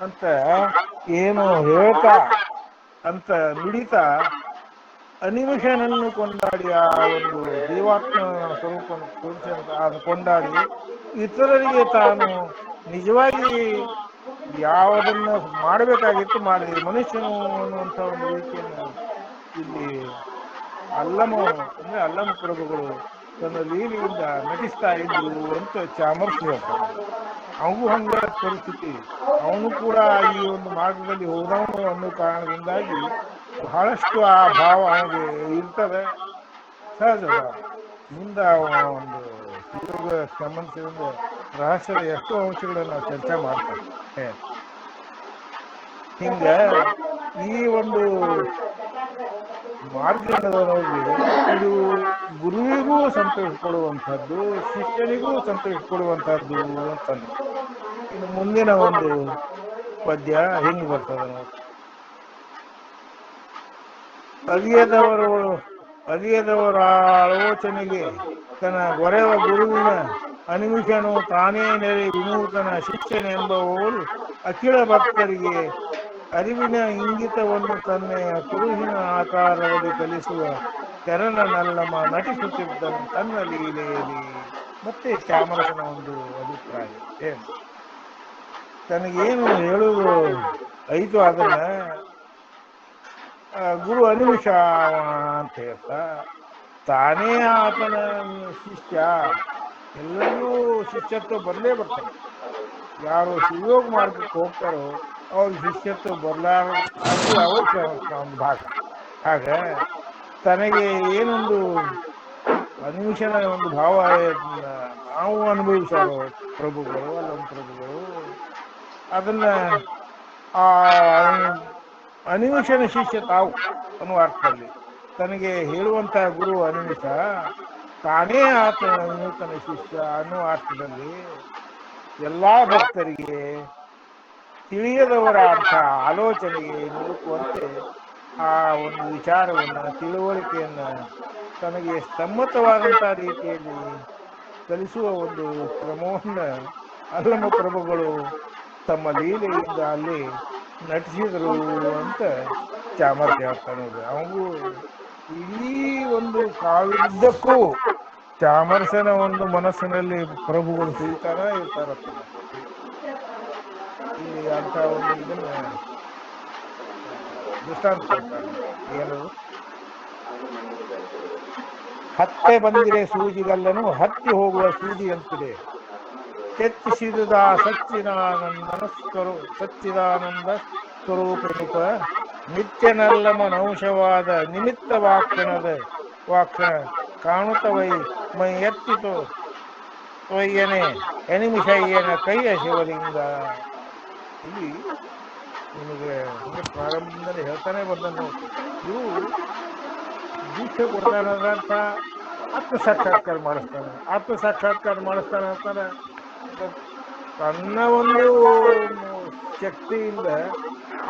ಅಂತ ಏನು ಹೇಳ್ತಾ ಅಂತ ನುಡಿತಾ ಅನಿಮಿಷನನ್ನು ಕೊಂಡಾಡಿ ಆ ಒಂದು ಜೀವಾತ್ಮ ಸ್ವರೂಪವನ್ನು ತೋರಿಸಂತ ಅದು ಕೊಂಡಾಡಿ ಇತರರಿಗೆ ತಾನು ನಿಜವಾಗಿ ಯಾವುದನ್ನ ಮಾಡಬೇಕಾಗಿತ್ತು ಮಾಡಿದೆ ಮನುಷ್ಯನು ಅನ್ನುವಂಥ ಒಂದು ರೀತಿಯನ್ನು ಇಲ್ಲಿ ಅಲ್ಲಮ ಅಂದ್ರೆ ಅಲ್ಲಮ ಪ್ರಭುಗಳು ತನ್ನ ಲೀಲೆಯಿಂದ ನಟಿಸ್ತಾ ಇದ್ರು ಅಂತ ಚಾಮರ್ಸ್ ಹೇಳ್ತಾನೆ. ಅವನು ಹಂಗ ಪರಿಸ್ಥಿತಿ, ಅವನು ಕೂಡ ಈ ಒಂದು ಮಾರ್ಗದಲ್ಲಿ ಹೋದವನು ಅನ್ನೋ ಕಾರಣದಿಂದಾಗಿ ಬಹಳಷ್ಟು ಆ ಭಾವ ಅವನಿಗೆ ಇರ್ತದೆ, ಸಹಜದ. ಮುಂದೆ ಅವನ ಒಂದು ಇವಾಗ ಸಂಬಂಧಿಸಿದ ರಹಸ್ಯದ ಎಷ್ಟೋ ಅಂಶಗಳನ್ನು ನಾವು ಚರ್ಚೆ ಮಾಡ್ತೇವೆ. ಹಿಂಗ ಈ ಒಂದು ಮಾರ್ಗದಲ್ಲಿ ಇದು ಗುರುವಿಗೂ ಸಂತೋಷ ಕೊಡುವಂಥದ್ದು, ಶಿಷ್ಯನಿಗೂ ಸಂತೋಷ ಕೊಡುವಂಥದ್ದು ಅಂತಂದ್ರು. ಇನ್ನು ಮುಂದಿನ ಒಂದು ಪದ್ಯ ಹಿಂಗ್ ಬರ್ತದ ನೋಡಿ. ಅರಿಯದವರ ಆಲೋಚನೆಗೆ ತನ್ನ ಗೊರೆವ ಗುರುವಿನ ಅನಿಮಿಷನು ತಾನೇ ನೆರೆ ವಿನೂತನ ಶಿಷ್ಯನೆಂಬವರು ಅಖಿಲ ಭಕ್ತರಿಗೆ ಅರಿವಿನ ಇಂಗಿತವನ್ನು ತನ್ನೆಯ ಕುರುಹಿನ ಆಕಾರದಲ್ಲಿ ಕಲಿಸುವ ತೆರನ ನಲ್ಲಮ ನಟಿಸುತ್ತಿದ್ದನು ತನ್ನ ಲೀಲೆಯಲ್ಲಿ. ಮತ್ತೆ ಚಾಮರಸನ ಒಂದು ಅಭಿಪ್ರಾಯ ಏನು, ತನಗೇನು ಹೇಳುವುದು ಐತು ಅದನ್ನ ಗುರು ಅನಿಮಿಷ ಅಂತ ಹೇಳ್ತಾ ತಾನೇ ಆತನ ಶಿಷ್ಯ. ಎಲ್ಲರಿಗೂ ಶಿಷ್ಯತ್ವ ಬರಲೇ ಬರ್ತಾರೆ. ಯಾರು ಶಿವಯೋಗ ಮಾರ್ಗಕ್ಕೆ ಹೋಗ್ತಾರೋ ಅವ್ರಿಗೆ ಶಿಷ್ಯತ್ವ ಬರಲಾರ್ದು ಅವಶ್ಯ ಒಂದು ಭಾಗ. ಹಾಗ ತನಗೆ ಏನೊಂದು ಅನಿಮಿಷನ ಒಂದು ಭಾವ ನಾವು ಅನುಭವಿಸಾರೋ ಪ್ರಭುಗಳು, ಅಲ್ಲೊಂದು ಪ್ರಭುಗಳು ಅದನ್ನ ಆ ಅನಿಮಿಷನ ಶಿಷ್ಯ ತಾವು ಅನ್ನುವ ಅರ್ಥದಲ್ಲಿ ತನಗೆ ಹೇಳುವಂತಹ ಗುರು ಅನಿಮಿಷ, ತಾನೇ ಆತ ನೂತನ ಶಿಷ್ಯ ಅನ್ನುವ ಅರ್ಥದಲ್ಲಿ ಎಲ್ಲಾ ಭಕ್ತರಿಗೆ ತಿಳಿಯದವರ ಅರ್ಥ ಆಲೋಚನೆಗೆ ನಿಲುಕುವಂತೆ ಆ ಒಂದು ವಿಚಾರವನ್ನ, ತಿಳುವಳಿಕೆಯನ್ನ ತನಗೆ ಸಮ್ಮತವಾದಂತಹ ರೀತಿಯಲ್ಲಿ ಕಲಿಸುವ ಒಂದು ಕ್ರಮವನ್ನ ಅಲ್ಲಮ ಪ್ರಭುಗಳು ತಮ್ಮ ಲೀಲೆಯಿಂದ ಅಲ್ಲಿ ನಟಿಸಿದರು ಅಂತ ಚಾಮರ್ಸಿ ಹೇಳ್ತಾನೆ. ಅವಗೂ ಇಡೀ ಒಂದು ಕಾವ್ಯದ್ದಕ್ಕೂ ಚಾಮರಸನ ಒಂದು ಮನಸ್ಸಿನಲ್ಲಿ ಪ್ರಭುಗಳು ಸುರಿತಾರ ಇರ್ತಾರತ್ತ. ಇಲ್ಲಿ ಅಂತ ಒಂದು ಇದನ್ನ ದೃಷ್ಟಾಂತ ಕೊಡ್ತಾರೆ. ಏನದು, ಹತ್ತೆ ಬಂದಿರೆ ಸೂಜಿಗಲ್ಲನು ಹತ್ತಿ ಹೋಗುವ ಸೂಜಿ ಅಂತಿದೆ. ಕೆತ್ತಿಸಿದುದ ಸಚ್ಚಿದಾನಂದ ಸ್ವರೂಪನಿಪ ನಿತ್ಯನಲ್ಲಮನಂಶವಾದ ನಿಮಿತ್ತ ವಾಕ್ಷಣ ಕಾಣುತ್ತವೈ ಮೈ ಎತ್ತಿತು ಒಯ್ಯನೆ ಎನಿಮಿಷಯ್ಯನ ಕೈಯ ಶಿವಲಿಂಗ. ಇಲ್ಲಿ ನಿಮಗೆ ಪ್ರಾರಂಭದಲ್ಲಿ ಹೇಳ್ತಾನೆ ಬಂದನು. ಇವು ದೀಕ್ಷೆ ಕೊಡ್ತಾನಂತ ಆತ್ಮ ಸಾಕ್ಷಾತ್ಕಾರ ಮಾಡಿಸ್ತಾನೆ ಅಂತಾನೆ. ತನ್ನ ಒಂದು ಶಕ್ತಿಯಿಂದ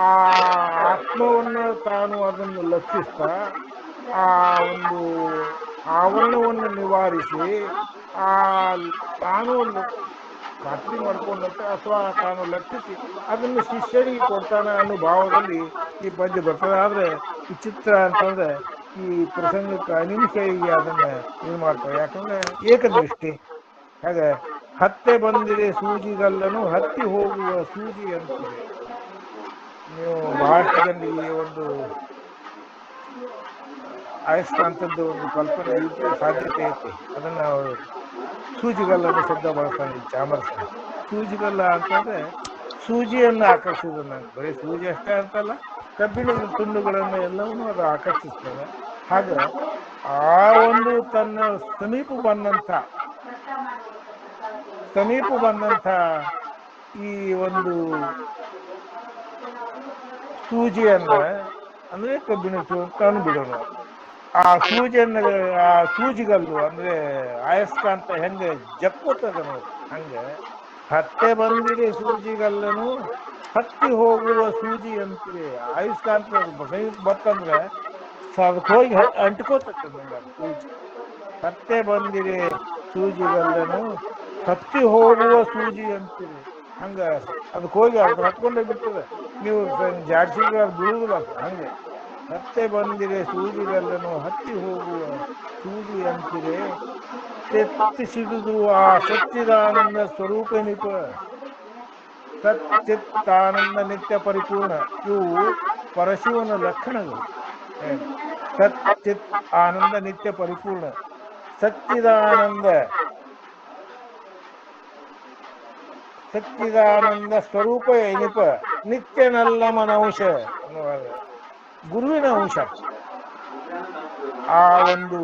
ಆ ಆತ್ಮವನ್ನು ತಾನು ಅದನ್ನು ಲಕ್ಷಿಸ್ತಾ ಆ ಒಂದು ಆವರಣವನ್ನು ನಿವಾರಿಸಿ ತಾನು ಖಾತ್ರಿ ಮಾಡ್ಕೊಂಡಂತ ಅಥವಾ ತಾನು ಲಕ್ಷಿಸಿ ಅದನ್ನು ಶಿಷ್ಯನಿಗೆ ಕೊಡ್ತಾನೆ ಅನ್ನೋ ಭಾವದಲ್ಲಿ ಈ ಪದ್ಯ ಬರ್ತದೆ. ಆದ್ರೆ ವಿಚಿತ್ರ ಅಂತಂದ್ರೆ ಈ ಪ್ರಸಂಗಕ್ಕೆ ಅನಿಮಿಷರಿಗೆ ಅದನ್ನ ಇದು ಮಾಡ್ತಾರೆ. ಯಾಕಂದ್ರೆ ಏಕದೃಷ್ಟಿ. ಹಾಗೆ ಹತ್ತೆ ಬಂದಿದೆ ಸೂಜಿಗಲ್ಲನು ಹತ್ತಿ ಹೋಗುವ ಸೂಜಿ ಅಂತಿದೆ. ನೀವು ಬಹಳಷ್ಟು ಜನರಿಗೆ ಒಂದು ಅಯಸ್ಕಾಂತದ್ದು ಒಂದು ಕಲ್ಪನೆ ಇದ್ದು ಸಾಧ್ಯತೆ ಐತಿ. ಅದನ್ನ ಸೂಜಿಗಲ್ಲನ್ನು ಶಬ್ದ ಬಳಸ್ತಾನೆ ಚಾಮರಸ. ಸೂಜಿಗಲ್ಲ ಅಂತಂದ್ರೆ ಸೂಜಿಯನ್ನು ಆಕರ್ಷಿಸಿದ. ಬರೀ ಸೂಜಿ ಅಷ್ಟೇ ಅಂತಲ್ಲ, ಕಬ್ಬಿಣದ ತುಂಡುಗಳನ್ನು ಎಲ್ಲವನ್ನೂ ಅದು ಆಕರ್ಷಿಸ್ತದೆ. ಹಾಗ ಆ ಒಂದು ತನ್ನ ಸಮೀಪ ಬಂದಂಥ ಈ ಒಂದು ಸೂಜಿಯನ್ನ ಅಂದ್ರೆ ಕಬ್ಬಿಣ ತಾನು ಬಿಡೋಣ. ಆ ಸೂಜಿಗಲ್ಲು ಅಂದ್ರೆ ಅಯಸ್ಕಾಂತ ಹೆಂಗೆ ಜಕ್ಕೋತದ ನೋಡಿ, ಹಂಗೆ ಹತ್ತೆ ಬಂದಿದೆ ಸೂಜಿಗಲ್ಲನು ಹತ್ತಿ ಹೋಗುವ ಸೂಜಿ ಅಂತಿದೆ. ಅಯಸ್ಕಾಂತ ಬತ್ತಂದ್ರೆ ಅದಕ್ಕೆ ಹೋಗಿ ಅಂಟ್ಕೋತದೆ ಸೂಜಿ. ಹತ್ತೆ ಬಂದಿದೆ ಸೂಜಿಗಲ್ಲನು ಹತ್ತಿ ಹೋಗುವ ಸೂಜಿ ಅಂತಿದೆ. ಹಂಗ ಅದಕ್ಕೆ ಹೋಗಿ ಅದು ಹತ್ಕೊಂಡೇ ಬಿಡ್ತದೆ. ನೀವು ಜಾಡ್ಸಿದ್ರೆ ಅದು ಬೀಳುವುದಿಲ್ಲ. ಹಂಗೆ ಹತ್ತೆ ಬಂದಿದೆ ಸೂಜಿಗಲ್ಲನು ಹತ್ತಿ ಹೋಗುವ ಸೂಜಿ ಅಂತಿದೆ. ತೆತ್ತಿಸಿದುದು ಆ ಸಚ್ಚಿದಾನಂದ ಸ್ವರೂಪನಿಪ. ಸಚ್ಚಿತ್ತಾನಂದ ನಿತ್ಯ ಪರಿಪೂರ್ಣ. ಇವು ಪರಶಿವನ ಲಕ್ಷಣಗಳು. ಸಚ್ಚಿತ್ ಆನಂದ ನಿತ್ಯ ಪರಿಪೂರ್ಣ. ಸಚ್ಚಿದಾನಂದ ಸ್ವರೂಪ ಎನಿಪ ನಿತ್ಯನಲ್ಲಮನಂಶ ಅನ್ನುವಾಗ ಗುರುವಿನ ಅಂಶ. ಆ ಒಂದು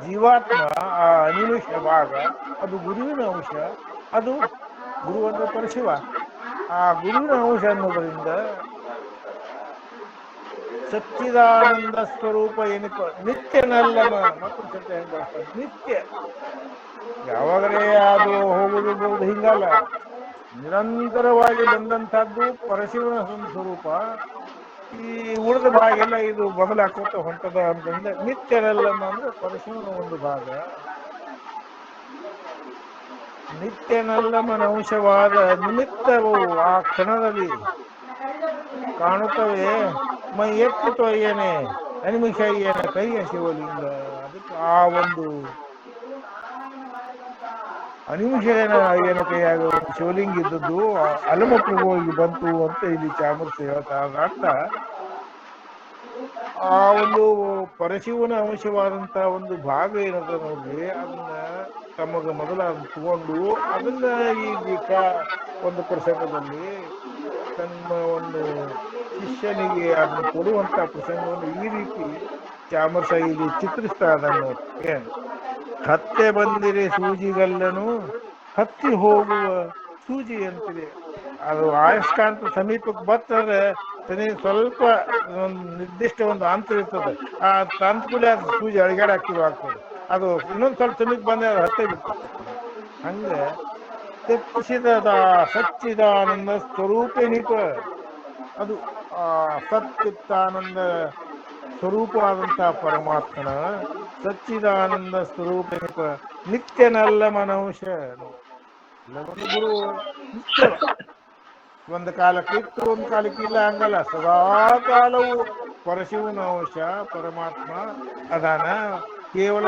ಜೀವಾತ್ಮ ಆ ಅನಿಮಿಷ ಭಾಗ ಅದು ಗುರುವಿನ ಅಂಶ. ಅದು ಗುರು ಅಂದ್ರೆ ಪರಶಿವ. ಆ ಗುರುವಿನ ಅಂಶ ಅನ್ನೋದರಿಂದ ಸಚ್ಚಿದಾನಂದ ಸ್ವರೂಪ ಎನಿಪ ನಿತ್ಯನಲ್ಲಮ. ಮತ್ತೊಂದು ಶಬ್ದ ಹೆಂಗ್ ಬಳಸ್ತಾರೆ, ನಿತ್ಯ. ಯಾವಾಗಲೇ ಅದು ಹೋಗುದು ಬರುದು ಹಿಂಗಲ್ಲ, ನಿರಂತರವಾಗಿ ಬಂದಂತಹದ್ದು ಪರಶಿವನ ಸ್ವರೂಪ. ಈ ಉಳಿದ ಭಾಗ ಎಲ್ಲ ಇದು ಬದಲಾಕೋತ ಹೊಂಟದ ಅಂತಂದ್ರೆ ನಿತ್ಯನಲ್ಲಮ ಅಂದ್ರೆ ಪರಶಿವನ ಒಂದು ಭಾಗ. ನಿತ್ಯನಲ್ಲಮನ ಅಂಶವಾದ ನಿಮಿತ್ತವು ಆ ಕ್ಷಣದಲ್ಲಿ ಕಾಣುತ್ತವೆ. ಮೈ ಎತ್ತಿ ತೊಯ್ಯನೆ ಅನಿಮಿಷಯ್ಯನ ಕೈಯ ಶಿವಲಿಂಗ. ಅದಕ್ಕೆ ಆ ಒಂದು ಅನಿಮಿಷನ ಅಯ್ಯನ ಕೈಯಾಗ ಒಂದು ಶಿವಲಿಂಗ ಇದ್ದದ್ದು ಅಲಮಪ್ರಭುವಿಗೆ ಬಂತು ಅಂತ ಇಲ್ಲಿ ಚಾಮರ್ಸಿ ಹೇಳ್ತಾ. ಅರ್ಥ ಆ ಒಂದು ಪರಶಿವನ ಅಂಶವಾದಂತಹ ಒಂದು ಭಾಗ ಏನದ ನೋಡ್ರಿ, ಅದನ್ನ ತಮಗ ಮೊದಲ ತಗೊಂಡು ಅದನ್ನ ಈ ದೀಕ್ಷಾ ಒಂದು ಪ್ರಸಂಗದಲ್ಲಿ ತನ್ನ ಒಂದು ಶಿಷ್ಯನಿಗೆ ಅದನ್ನು ಕೊಡುವಂತ ಪ್ರಸಂಗವನ್ನು ಈ ರೀತಿ ಚಾಮರ್ಸ ಇಲ್ಲಿ ಚಿತ್ರಿಸ್ತಾ ಇದ್ದಾನೆ ನೋಡಿ. ಏನು ಹತ್ತೆ ಬಂದಿರೆ ಸೂಜಿಗಲ್ಲನು ಹತ್ತಿ ಹೋಗುವ ಸೂಜಿ ಅಂತಿದೆ. ಅದು ಆಯಸ್ಕಾಂತ ಸಮೀಪಕ್ಕೆ ಬರ್ತದೆ, ಸ್ವಲ್ಪ ಒಂದು ನಿರ್ದಿಷ್ಟ ಒಂದು ಅಂತರ ಇರ್ತದೆ. ಆ ತಂತ್ಕೂಲೆ ಅದು ಸೂಜಿ ಅಳಿಗಾಡಕ್ಕೆ ಶುರು ಆಗ್ತದೆ. ಅದು ಇನ್ನೊಂದು ಸ್ವಲ್ಪ ಸಮೀಪ ಬಂದ್ರೆ ಅದು ಹತ್ತೇ ಬಿಡ್ತದೆ. ಹಂಗೆ ತೆಪ್ಪಿಸಿದ ಸಚ್ಚಿದಾನಂದ ಸ್ವರೂಪೇನಿಪ. ಅದು ಆ ಸಚ್ಚಿತ್ತಾನಂದ ಸ್ವರೂಪವಾದಂತಹ ಪರಮಾತ್ಮನ ಸಚ್ಚಿದಾನಂದ ಸ್ವರೂಪೇನಿಪ ನಿತ್ಯನಲ್ಲ ಮನಂಶ. ಒಂದು ಗುರು ನಿತ್ಯ, ಒಂದು ಕಾಲಕ್ಕೆ ಇತ್ತು ಒಂದು ಕಾಲಕ್ಕೆ ಇಲ್ಲ ಹಂಗಲ್ಲ, ಸದಾ ಕಾಲವು ಪರಶಿವನ ಅಂಶ ಪರಮಾತ್ಮ ಅದಾನ. ಕೇವಲ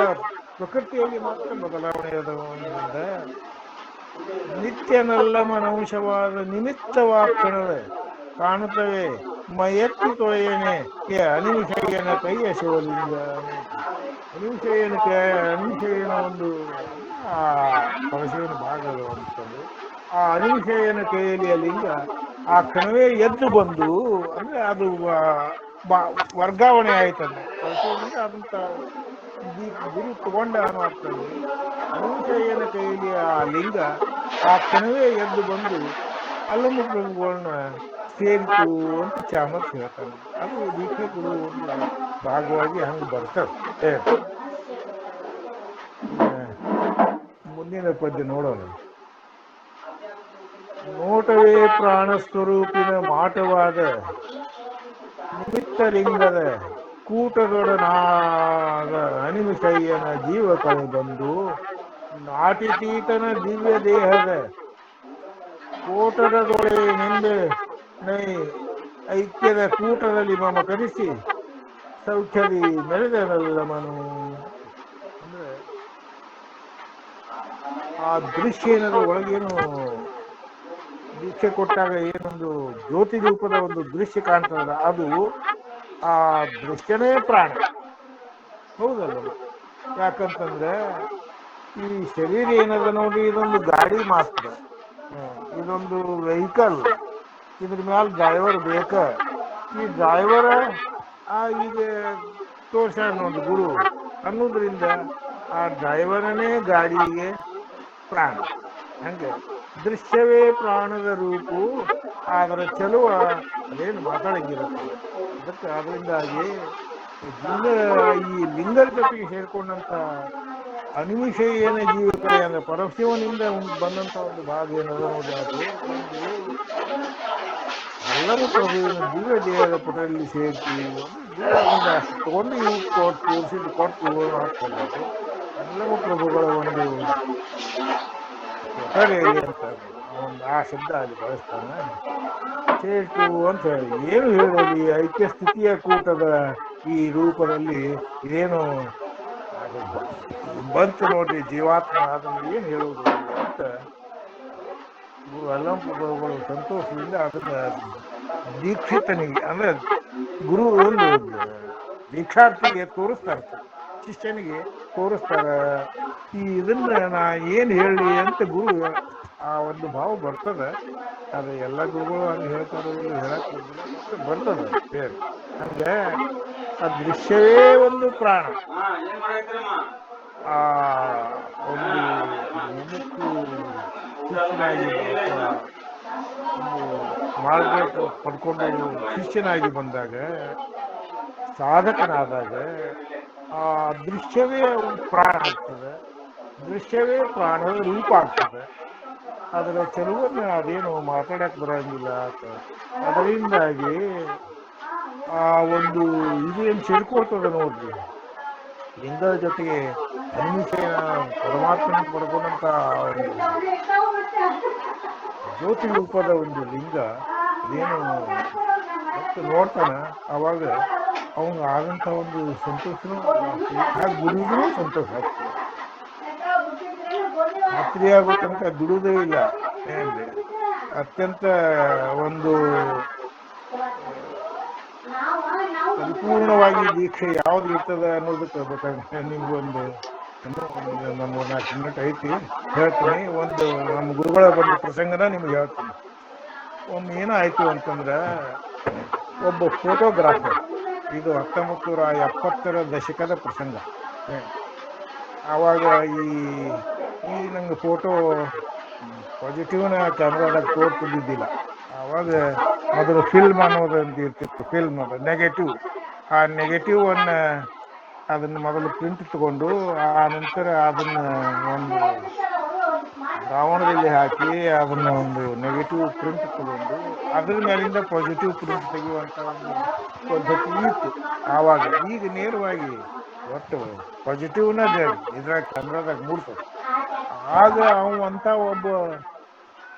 ಪ್ರಕೃತಿಯಲ್ಲಿ ಮಾತ್ರ ಬದಲಾವಣೆ ಅದ. ನಿತ್ಯನಲ್ಲಮನ ಅಂಶವಾದ ನಿಮಿತ್ತವಾಕ್ಷಣವೇ ಕಾಣುತ್ತವೆ. ಮೈಯೆತ್ತಿ ತೊಳೆಯನೆ ಅನಿಮಿಷಯ್ಯನ ಕೈಯ ಶಿವಲಿಂಗ. ಅನಿಮಿಷಯ್ಯನ ಒಂದು ಆ ಪರಶಿವನ ಭಾಗದ ಅಂತದ್ದು. ಆ ಅನಿಮಿಷಯ್ಯನ ಕೈಯಲ್ಲಿ ಆ ಲಿಂಗ ಆ ಕ್ಷಣವೇ ಎದ್ದು ಬಂದು ಅಂದ್ರೆ ಅದು ವರ್ಗಾವಣೆ ಆಯ್ತಂದ್ರೆ ಪರಶಿವನಿಂದ ಅದಂತ ಗುರು ತಗೊಂಡ ಅನ್ನೋ ಅರ್ಥದಲ್ಲಿ ಅನಿಮಿಷಯ್ಯನ ಕೈಯಲ್ಲಿ ಆ ಲಿಂಗ ಆ ಕ್ಷಣವೇ ಎದ್ದು ಬಂದು ಅಲ್ಲಮ್ಮ ಪ್ರಭುಗಳನ್ನ ಸೇರಿತು ಅಂತ ಚಾಮರ್ಸ್ ಹೇಳ್ತಾನೆ. ಅದು ದೀಕ್ಷೆ ಕೊಡುವ ಒಂದು ಭಾಗವಾಗಿ ಹಂಗೆ ಬರ್ತದೆ. ಮುಂದಿನ ಪದ್ಯ ನೋಡೋಣ. ನೋಟವೇ ಪ್ರಾಣ ಸ್ವರೂಪಿನ ಮಾಟವಾದ ನಿಮಿತ್ತಲಿಂಗದ ಕೂಟದೊಡನಾದ ಅನಿಮಿಷಯ್ಯನ ಜೀವ ಕಳೆ ಬಂದು ನಾಟಿತೀತನ ದಿವ್ಯ ದೇಹದ ಕೋಟದೊಳೆ ನಿಂದೆ ನೈ ಐಕ್ಯದ ಕೂಟದಲ್ಲಿ ಮಮ ಕರೆಸಿ ಸೌಖ್ಯದಿ ಮೆರೆದನಲ್ಲಮನು. ಅಂದ್ರೆ ಆ ದೃಶ್ಯ ಏನದು ಒಳಗೇನು ದೀಕ್ಷೆ ಕೊಟ್ಟಾಗ ಏನೊಂದು ಜ್ಯೋತಿ ರೂಪದ ಒಂದು ದೃಶ್ಯ ಕಾಣ್ತದಲ್ಲ, ಅದು ಆ ದೃಶ್ಯನೇ ಪ್ರಾಣ. ಹೌದಲ್ಲ? ಯಾಕಂತಂದ್ರೆ ಈ ಶರೀರ ಏನದ ನೋಡಿ, ಇದೊಂದು ಗಾಡಿ ಮಾತ್ರ, ಇದೊಂದು ವೆಹಿಕಲ್, ಇದ್ರ ಮ್ಯಾಲ ಡ್ರೈವರ್ ಬೇಕ. ಈ ಡ್ರೈವರ ಈಗ ತೋರ್ಸ್ಯಾರ ನೋಡಿ ಗುರು ಅನ್ನೋದ್ರಿಂದ ಆ ಡ್ರೈವರನೇ ಗಾಡಿಗೆ ಪ್ರಾಣ. ಹಂಗೆ ದೃಶ್ಯವೇ ಪ್ರಾಣದ ರೂಪು, ಅದರ ಚಲುವ ಅದೇನು ಮಾತಾಡಂಗಿರುತ್ತದೆ. ಅದಕ್ಕೆ ಅದರಿಂದಾಗಿ ಈ ಲಿಂಗದ ಜೊತೆಗೆ ಸೇರ್ಕೊಂಡಂತ ಅನಿಮಿಷಯ್ಯನ ಜೀವಕಲೆ ಅಂದ್ರೆ ಪರಶಿವನಿಂದ ಬಂದಂತ ಒಂದು ಭಾಗ ಏನದ ನೋಡಿ, ಅದು ಒಂದು ಅಲ್ಲಮ ಪ್ರಭುವಿನ ದಿವ್ಯ ದೇಹದ ಪುಟದಲ್ಲಿ ಸೇರ್ತು. ಗುರು ಅದರಿಂದ ಅಷ್ಟು ತಗೊಂಡು ಇವು ತೋರಿಸಿದ್ದು ಕೊಟ್ಟು ಹಾಕ್ತದೆ. ಅದು ಅಲ್ಲಮ ಪ್ರಭುಗಳ ಒಂದು ಕೊಠಡಿ ಅಂತ ಒಂದು ಆ ಶಬ್ದ ಅಲ್ಲಿ ಬಳಸ್ತಾನ. ಸೇರ್ತು ಅಂತ ಹೇಳಿ ಏನು ಹೇಳೋದು, ಈ ಐಕ್ಯ ಸ್ಥಿತಿಯ ಕೂಟದ ಈ ರೂಪದಲ್ಲಿ ಇದೇನು ಅದು ಬಂತು ನೋಡ್ರಿ ಜೀವಾತ್ಮ, ಅದನ್ನು ಏನು ಹೇಳುವುದು ಅಂತ ಗುರು ಅಲ್ಲಮ ಪ್ರಭುಗಳು ಸಂತೋಷದಿಂದ ಅದನ್ನ ದೀಕ್ಷಿತನಿಗೆ ಅಂದ್ರೆ ಗುರು ಒಂದು ದೀಕ್ಷಾರ್ಥಿಗೆ ತೋರಿಸ್ತಾರ, ಶಿಷ್ಯನಿಗೆ ತೋರಿಸ್ತಾರ. ಇದನ್ನ ನಾ ಏನ್ ಹೇಳಿ ಅಂತ ಗುರು ಆ ಒಂದು ಭಾವ ಬರ್ತದ. ಅದು ಎಲ್ಲ ಗುರುಗಳು ಹಂಗೆ ಹೇಳ್ತಾರೋ ಇಲ್ಲ ಹೇಳಕ್ ಬರ್ತದ ಬೇರೆ. ಹಂಗೆ ಆ ದೃಶ್ಯವೇ ಒಂದು ಪ್ರಾಣ. ಆ ಒಂದು ಮುಮುಕ್ಷು ಶಿಷ್ಯನಾಗಿ ಅಥವಾ ಒಂದು ಮಾರ್ಗ ಪಡ್ಕೊಂಡು ಶಿಷ್ಯನಾಗಿ ಬಂದಾಗ, ಸಾಧಕನಾದಾಗ ಆ ದೃಶ್ಯವೇ ಪ್ರಾಣ ಆಗ್ತದೆ, ದೃಶ್ಯವೇ ಪ್ರಾಣದ ರೂಪ ಆಗ್ತದೆ. ಅದರ ಕೆಲವನ್ನ ಅದೇನು ಮಾತಾಡಕ್ ಬರಂಗಿಲ್ಲ. ಅದರಿಂದಾಗಿ ಆ ಒಂದು ಇದೇನು ಸೇರ್ಕೊಳ್ತದೆ ನೋಡ್ರಿ, ಲಿಂಗದ ಜೊತೆಗೆ ಅನಿಮಿಷೆಯ ಪರಮಾತ್ಮನ ಪಡ್ಕೊಂಡಂತ ಒಂದು ಜ್ಯೋತಿ ರೂಪದ ಒಂದು ಲಿಂಗ ಅದೇನು ಮತ್ತೆ ನೋಡ್ತಾನ, ಅವಾಗ ಅವನು ಆದಂತ ಒಂದು ಸಂತೋಷನೂ ಜಾಸ್ತಿ, ಆ ಗುರುಗೂ ಸಂತೋಷ ಆಗ್ತದೆ. ರಾತ್ರಿ ಆಗೋ ತನಕ ದುಡುವುದೇ ಇಲ್ಲ. ಏನ್ರಿ ಅತ್ಯಂತ ಒಂದು ಪರಿಪೂರ್ಣವಾಗಿ ದೀಕ್ಷೆ ಯಾವ್ದು ಇರ್ತದೆ ಅನ್ನೋದಕ್ಕೆ ಬೇಕಾದ್ರೆ ನಿಮ್ಗೊಂದು ನಮ್ಮ 4 ಮಿನಿಟ್ ಐತಿ, ಹೇಳ್ತೀನಿ. ಒಂದು ನಮ್ಮ ಗುರುಗಳ ಒಂದು ಪ್ರಸಂಗನ ನಿಮ್ಗೆ ಹೇಳ್ತೀನಿ. ಒಮ್ಮೆ ಏನಾಯ್ತು ಅಂತಂದ್ರೆ, ಒಬ್ಬ ಫೋಟೋಗ್ರಾಫರ್, ಇದು 1970ರ ದಶಕದ ಪ್ರಸಂಗ. ಆವಾಗ ಈ ನಂಗೆ ಫೋಟೋ ಪಾಸಿಟಿವ್ನ ಕ್ಯಾಮ್ರಾದಾಗ ತೋರ್ತಿದ್ದಿದ್ದಿಲ್ಲ. ಆವಾಗ ಮೊದಲು ಫಿಲ್ಮ್ ಅನ್ನೋದಂತ ಇರ್ತಿತ್ತು, ಫಿಲ್ಮ್ ಅದು ನೆಗೆಟಿವ್. ಆ ನೆಗೆಟಿವ್ ಅದನ್ನು ಮೊದಲು ಪ್ರಿಂಟ್ ತಗೊಂಡು, ಆ ನಂತರ ಅದನ್ನ ಒಂದು ದ್ರಾವಣದಲ್ಲಿ ಹಾಕಿ ಅದನ್ನ ಒಂದು ನೆಗೆಟಿವ್ ಪ್ರಿಂಟ್ ತಗೊಂಡು ಅದ್ರ ಮೇಲಿಂದ ಪಾಸಿಟಿವ್ ಪ್ರಿಂಟ್ ತೆಗೆಯುವಂತ ಒಂದು ಪದ್ಧತಿ ಇತ್ತು ಆವಾಗ. ಈಗ ನೇರವಾಗಿ ಒಟ್ಟು ಪಾಸಿಟಿವ್ನ ಇದ್ರಾಗ ಕ್ಯಾಮ್ರಾದಾಗ ಮೂಡ್ತದೆ. ಆಗ ಅವಂತ ಒಬ್ಬ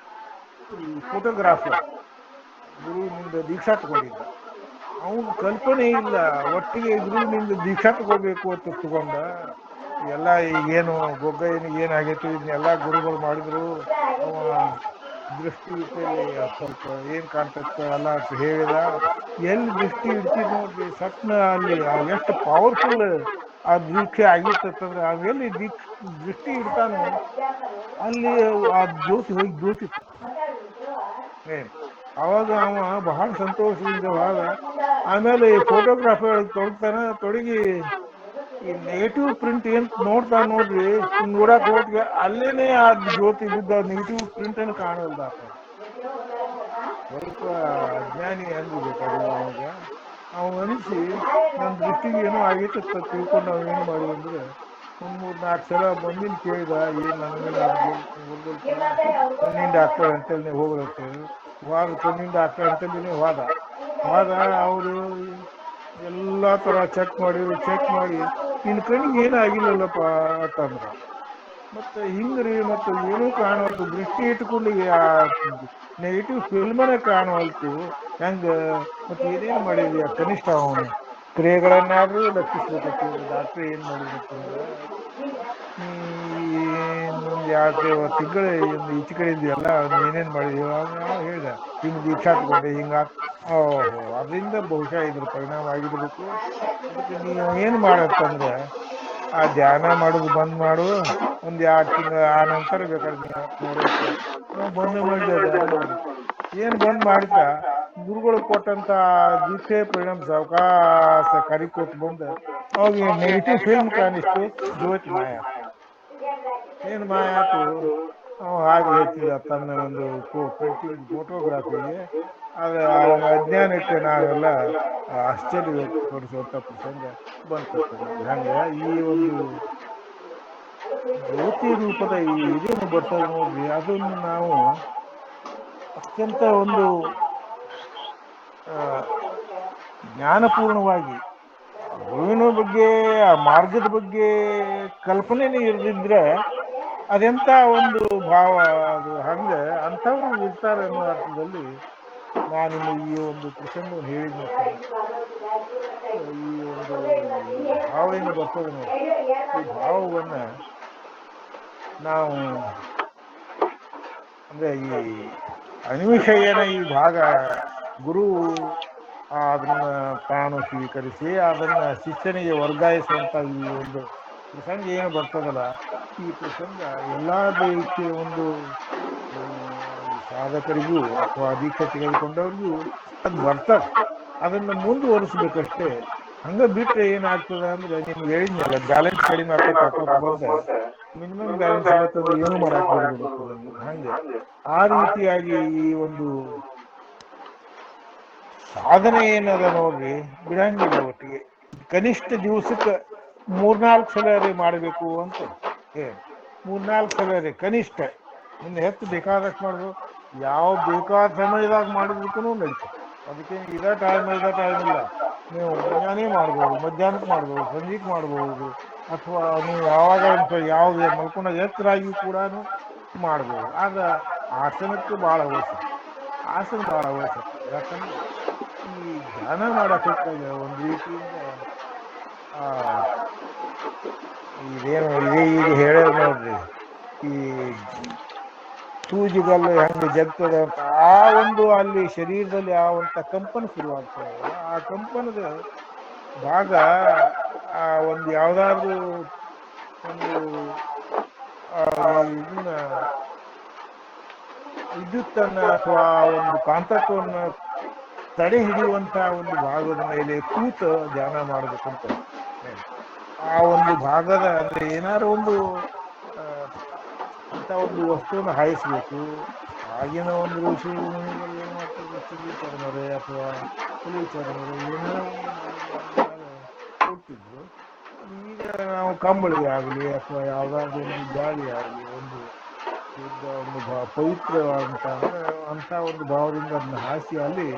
ಫೋಟೋಗ್ರಾಫರ್ ಗುರುವಿನಿಂದ ದೀಕ್ಷಾ ತಗೊಂಡಿದ್ದ. ಅವನು ಕಲ್ಪನೆ ಇಲ್ಲ, ಒಟ್ಟಿಗೆ ಗುರುವಿನಿಂದ ದೀಕ್ಷಾ ತಗೋಬೇಕು ಅಂತ ತಗೊಂಡ. ಎಲ್ಲ ಈಗೇನು ಗೊಗ್ಗಯ್ಯನಿಗೆ ಏನಾಗೈತಿ ಇದನ್ನೆಲ್ಲ ಗುರುಗಳು ಮಾಡಿದ್ರು. ಅವ ದೃಷ್ಟಿ ಇಟ್ಟಲ್ಲಿ ಸ್ವಲ್ಪ ಏನ್ ಕಾಣ್ತೈತೆ ಎಲ್ಲ ಅಂತ ಹೇಳಿದ. ಎಲ್ಲಿ ದೃಷ್ಟಿ ಇಡ್ತಿದ್ ನೋಡ್ರಿ, ಸಟ್ನ ಅಲ್ಲಿ ಎಷ್ಟು ಪವರ್ಫುಲ್ ಆ ದೀಕ್ಷೆ ಆಗಿರ್ತಂದ್ರೆ, ಅವೆಲ್ಲಿ ದೃಷ್ಟಿ ಇಡ್ತಾನೋ ಅಲ್ಲಿ ಆ ಜ್ಯೋತಿ ಹೋಗಿ ಜ್ಯೋತಿತ್ತು. ಅವಾಗ ಅವ ಬಹಳ ಸಂತೋಷದಿಂದ ಹೋದ. ಆಮೇಲೆ ಈ ಫೋಟೋಗ್ರಾಫರ್ ತೊಡಗಿ ಈ ನೆಗೆಟಿವ್ ಪ್ರಿಂಟ್ ಏನ್ ನೋಡ್ತಾ ನೋಡ್ರಿ, ನೋಡಕ್ ಹೋಗಿ ಅಲ್ಲೇನೆ ಆ ಜ್ಯೋತಿ ಬಿದ್ದ ನೆಗೆಟಿವ್ ಪ್ರಿಂಟ್ ಅನ್ನು ಕಾಣಲ್ದ. ಸ್ವಲ್ಪ ಅಜ್ಞಾನಿ ಅನ್ಬೇಕಾದ್ರೆ ಅವಾಗ ಅವ್ ಅನಿಸಿ ನನ್ನ ದೃಷ್ಟಿಗೆ ಏನೋ ಆಗೈತೆ ತಿಳ್ಕೊಂಡು ನಾವ್ ಏನು ಮಾಡಿದ್ವಿ ಅಂದ್ರೆ, 3-4 ಸಲ ಬಂದಿನ ಕೇಳಿದ, ಏನ್ ನನಗೇನಪ್ಪ ಕಣ್ಣಿನ ಡಾಕ್ಟರ್ ಅಂತೇಳಿ ಹೋಗ್ರಂತೇಳಿ ಕಣ್ಣಿನ ಡಾಕ್ಟರ್ ಅಂತೇಳಿ ಹೋದ. ಅವರು ಎಲ್ಲಾ ತರ ಚೆಕ್ ಮಾಡಿ ನಿನ್ ಕಣ್ಣಿಗೆ ಏನಾಗಿಲ್ಲಲ್ಲಪ್ಪ ಅಂತಂದ್ರ. ಮತ್ತೆ ಹಿಂಗ್ರಿ ಮತ್ತೆ ಏನೂ ಕಾಣವಲ್ತು, ದೃಷ್ಟಿ ಇಟ್ಕೊಂಡು ಆ ನೆಗೆಟಿವ್ ಫಿಲ್ಮನೇ ಕಾಣವಲ್ತು, ಹೆಂಗ ಮತ್ತೆ ಏನೇನು ಮಾಡಿದ್ವಿ? ಕನಿಷ್ಠ ಅವನು ಕ್ರಿಯೆಗಳನ್ನಾದ್ರೂ ಲಕ್ಷಿಸ್ಬೇಕಂತ ಡಾಕ್ಟ್ರ್ ಏನ್ ಮಾಡಿದ್ರಂತಂದ್ರ, ಇನ್ನೊಂದು 2 ತಿಂಗಳು ಈಚೆ ಕಡೆಯಿಂದ ಎಲ್ಲ ಏನೇನ್ ಮಾಡಿದೀವಿ ಹೇಳಿದ. ಹಿಂಗ್ ದೀಕ್ಷಾ ತಗೊಂಡೆ, ಓಹೋ ಅದರಿಂದ ಬಹುಶಃ ಇದ್ರ ಪರಿಣಾಮ ಆಗಿರ್ಬೇಕು. ಅದಕ್ಕೆ ನೀವು ಏನ್ ಮಾಡತ್ತಂದ್ರೆ, ಆ ಧ್ಯಾನ ಮಾಡೋದು ಬಂದ್ ಮಾಡು, ಒಂದ್ 2 ತಿಂಗಳ ಆ ನಂತರ ಬೇಕಾದ್ರೆ ನೋಡೋಕೆ. ನಾವು ಬಂದ್ ಮಾಡಿದ ಧ್ಯಾನ ಮಾಡಿ ಏನ್ ಬಂದ್ ಮಾಡಿದ್ದ, ಗುರುಗಳು ಕೊಟ್ಟಂತ ದೀಕ್ಷೆ ಪರಿಣಾಮ ಸಾವಕಾಶ ಕರಿಕೋತ್ ಬಂದ ಅವಾಗ ನೆಗೆಟಿವ್ ಫಿಲ್ಮ್ ಕಾಣಿಸ್ತು, ಜ್ಯೋತಿ ಮಾಯ. ಏನ್ ಮಾಯ ಆಯ್ತು? ಹಾಗೆ ಹೆಚ್ಚಿದ ತನ್ನ ಒಂದು ಪ್ರಿಂಟಿಂಗ್ ಫೋಟೋಗ್ರಾಫಿಗೆ. ಅವನ ಅಜ್ಞಾನಕ್ಕೆ ನಾವೆಲ್ಲ ಆಶ್ಚರ್ಯ ವ್ಯಕ್ತಪಡಿಸುವಂತ ಪ್ರಸಂಗ ಬಂತಪ್ಪ. ಹಂಗ ಈ ಒಂದು ಜ್ಯೋತಿ ರೂಪದ ಇದೇನು ಬರ್ತದೆ ನೋಡ್ರಿ, ಅದನ್ನು ನಾವು ಅತ್ಯಂತ ಒಂದು ಜ್ಞಾನಪೂರ್ಣವಾಗಿ ಗುರುವಿನ ಬಗ್ಗೆ, ಆ ಮಾರ್ಗದ ಬಗ್ಗೆ ಕಲ್ಪನೆನೇ ಇರದಿದ್ರೆ ಅದೆಂತ ಒಂದು ಭಾವ ಅದು. ಹಂಗ ಅಂಥವ್ರು ಇರ್ತಾರೆ ಅನ್ನೋ ಅರ್ಥದಲ್ಲಿ ನಾನು ನಿಮಗೆ ಈ ಒಂದು ಪ್ರಸಂಗವನ್ನು ಹೇಳಿದ್ನಪ್ಪ. ಈ ಒಂದು ಭಾವ ಏನು ಬರ್ತದೆ ನೋಡಿ, ಈ ಭಾವವನ್ನ ನಾವು ಅಂದ್ರೆ ಈ ಅನಿಮಿಷಯ್ಯನ ಈ ಭಾಗ ಗುರು ಅದನ್ನ ತಾನು ಸ್ವೀಕರಿಸಿ ಅದನ್ನ ಶಿಷ್ಯನಿಗೆ ವರ್ಗಾಯಿಸುವಂತ ಈ ಒಂದು ಪ್ರಸಂಗ ಏನು ಬರ್ತದಲ್ಲ, ಈ ಪ್ರಸಂಗ ಎಲ್ಲಾ ದೈಹಿಕ ಒಂದು ಸಾಧಕರಿಗೂ ಅಥವಾ ದೀಕ್ಷೆ ತೆಗೆದುಕೊಂಡವ್ರಿಗೂ ಅದು ಬರ್ತದೆ. ಅದನ್ನ ಮುಂದುವರಿಸ್ಬೇಕಷ್ಟೇ. ಹಂಗ ಬಿಟ್ರೆ ಏನಾಗ್ತದ ಅಂದ್ರೆ ನಿಮ್ಗೆ ಹೇಳಿದ್ನಲ್ಲ ಬ್ಯಾಲೆನ್ಸ್ ಕಡಿಮೆ ಹಾಕೋತ ಬಂದ ಮಿನಿಮಮ್ ಬ್ಯಾಲೆನ್ಸ್ ಇವತ್ತಂದ್ರೆ ಏನು ಮಾಡಕ್ ಬರೋದಿಲ್ಲ ನೀವು ಹಂಗೆ ಆ ರೀತಿಯಾಗಿ ಈ ಒಂದು ಸಾಧನೆ ಏನದ ನೋಡ್ರಿ ಬಿಡಂಗಿಲ್ಲ ಒಟ್ಟಿಗೆ ಕನಿಷ್ಠ ದಿವಸಕ್ಕೆ 3-4 ಸಲ ರೀ ಮಾಡಬೇಕು ಅಂತ ಹೇಳಿ 3-4 ಸಲ ರೀ ಕನಿಷ್ಠ ಇನ್ನು ಹೆಚ್ಚು ಬೇಕಾದಷ್ಟು ಮಾಡ್ಬೋದು ಯಾವ ಬೇಕಾದ ಸಮಯದಾಗ ಮಾಡಿದಕ್ಕೂ ನಡೀತದೆ ಅದಕ್ಕೆ ಇದೇ ಟೈಮ್ ಇಲ್ಲ ನೀವು ಮುಂಜಾನೆ ಮಾಡ್ಬೋದು ಮಧ್ಯಾಹ್ನಕ್ಕೆ ಮಾಡ್ಬೋದು ಸಂಜೆಗೆ ಮಾಡ್ಬೋದು ಅಥವಾ ನೀವು ಯಾವಾಗ ಯಾವ್ದು ಮಲ್ಕೊಂಡಾಗ ಎಚ್ಚರಾಗಿ ಕೂಡ ಮಾಡ್ಬೋದು ಆಗ ಆಸನಕ್ಕೆ ಭಾಳ ಅವಶ್ಯಕ ಆಸನ ಭಾಳ ಅವಶ್ಯಕ ಯಾಕಂದ್ರೆ ಈ ಧ್ಯಾನ ಮಾಡಕ್ ಹೊತ್ತಾಗ ಒಂದು ರೀತಿಯಿಂದ ಆ ಇದೇನು ಇದೇ ಈಗ ಹೇಳ್ಯಾರ ನೋಡ್ರಿ ಈ ಸೂಜಿಗಲ್ಲು ಹೆಂಗೆ ಜಗ್ತದೆ ಅಂತ ಆ ಒಂದು ಅಲ್ಲಿ ಶರೀರದಲ್ಲಿ ಯಾವಂತ ಕಂಪನ ಶುರುವಾಗ್ತದಲ್ಲ ಆ ಕಂಪನದ ಭಾಗ ಆ ಒಂದು ಯಾವ್ದಾದ್ರು ಒಂದು ಇದನ್ನ ವಿದ್ಯುತ್ತನ್ನ ಅಥವಾ ಒಂದು ಕಾಂತತ್ವವನ್ನು ತಡೆ ಹಿಡಿಯುವಂತ ಒಂದು ಭಾಗದ ಮೇಲೆ ಕೂತ ಧ್ಯಾನ ಮಾಡ್ಬೇಕಂತ ಆ ಒಂದು ಭಾಗದ ಅಂದ್ರೆ ಏನಾದ್ರು ಒಂದು ಅಂತ ಒಂದು ವಸ್ತುವನ್ನು ಹಾಯಿಸ್ಬೇಕು ಆಗಿನ ಒಂದು ಋಷಿ ಮುನಿಗಳು ಏನ್ ಮಾಡ್ತಿದ್ರು ಚಿಲ್ಲಿ ಚರ್ಮರೆ ಅಥವಾ ಹುಲಿ ಚರ್ಮರೆ ಏನಾರ ಒಂದು ಮಾಡಿ ಕೊಡ್ತಿದ್ರು ಈಗ ನಾವು ಕಂಬಳಿ ಆಗಲಿ ಅಥವಾ ಯಾವ್ದಾದ್ರು ಒಂದು ಜಾಲಿ ಆಗಲಿ ಒಂದು ಶುದ್ಧ ಒಂದು ಪವಿತ್ರವಾದಂತ ಅಂದ್ರೆ ಅಂತ ಒಂದು ಭಾವದಿಂದ ಅದನ್ನ ಹಾಸಿ ಅಲ್ಲಿ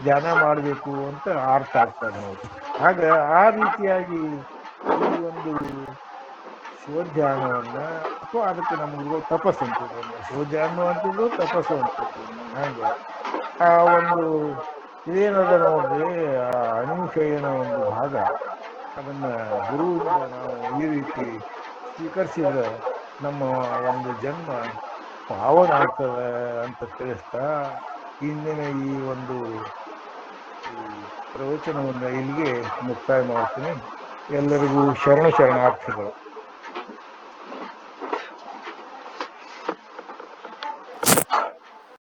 ಧ್ಯಾನ ಮಾಡಬೇಕು ಅಂತ ಅರ್ಥ ಆಗ್ತದೆ ನೋಡಿ ಆಗ ಆ ರೀತಿಯಾಗಿ ಈ ಒಂದು ಶಿವಧ್ಯಾನವನ್ನ ಅಥವಾ ಅದಕ್ಕೆ ನಮ್ಗೆ ತಪಸ್ಸು ಅಂತಿದ್ರು ಶಿವಧ್ಯಾನ ಅಂತಿದ್ರು ತಪಸ್ಸು ಅಂತಿದ್ರು ಹಾಗೆ ಆ ಒಂದು ಇದೇನದ ನೋಡ್ರಿ ಆ ಅನುಶಯನ ಒಂದು ಭಾಗ ಅದನ್ನ ಗುರುವಿಂದ ನಾವು ಈ ರೀತಿ ಸ್ವೀಕರಿಸಿದ್ರೆ ನಮ್ಮ ಒಂದು ಜನ್ಮ ಪಾವನ ಆಗ್ತದೆ ಅಂತ ತಿಳಿಸ್ತಾ ಇಂದಿನ ಈ ಒಂದು ಈ ಪ್ರವಚನವನ್ನ ಇಲ್ಲಿಗೆ ಮುಕ್ತಾಯ ಮಾಡ್ತೀನಿ ಎಲ್ಲರಿಗೂ ಶರಣಾರ್ಥಿಗಳು.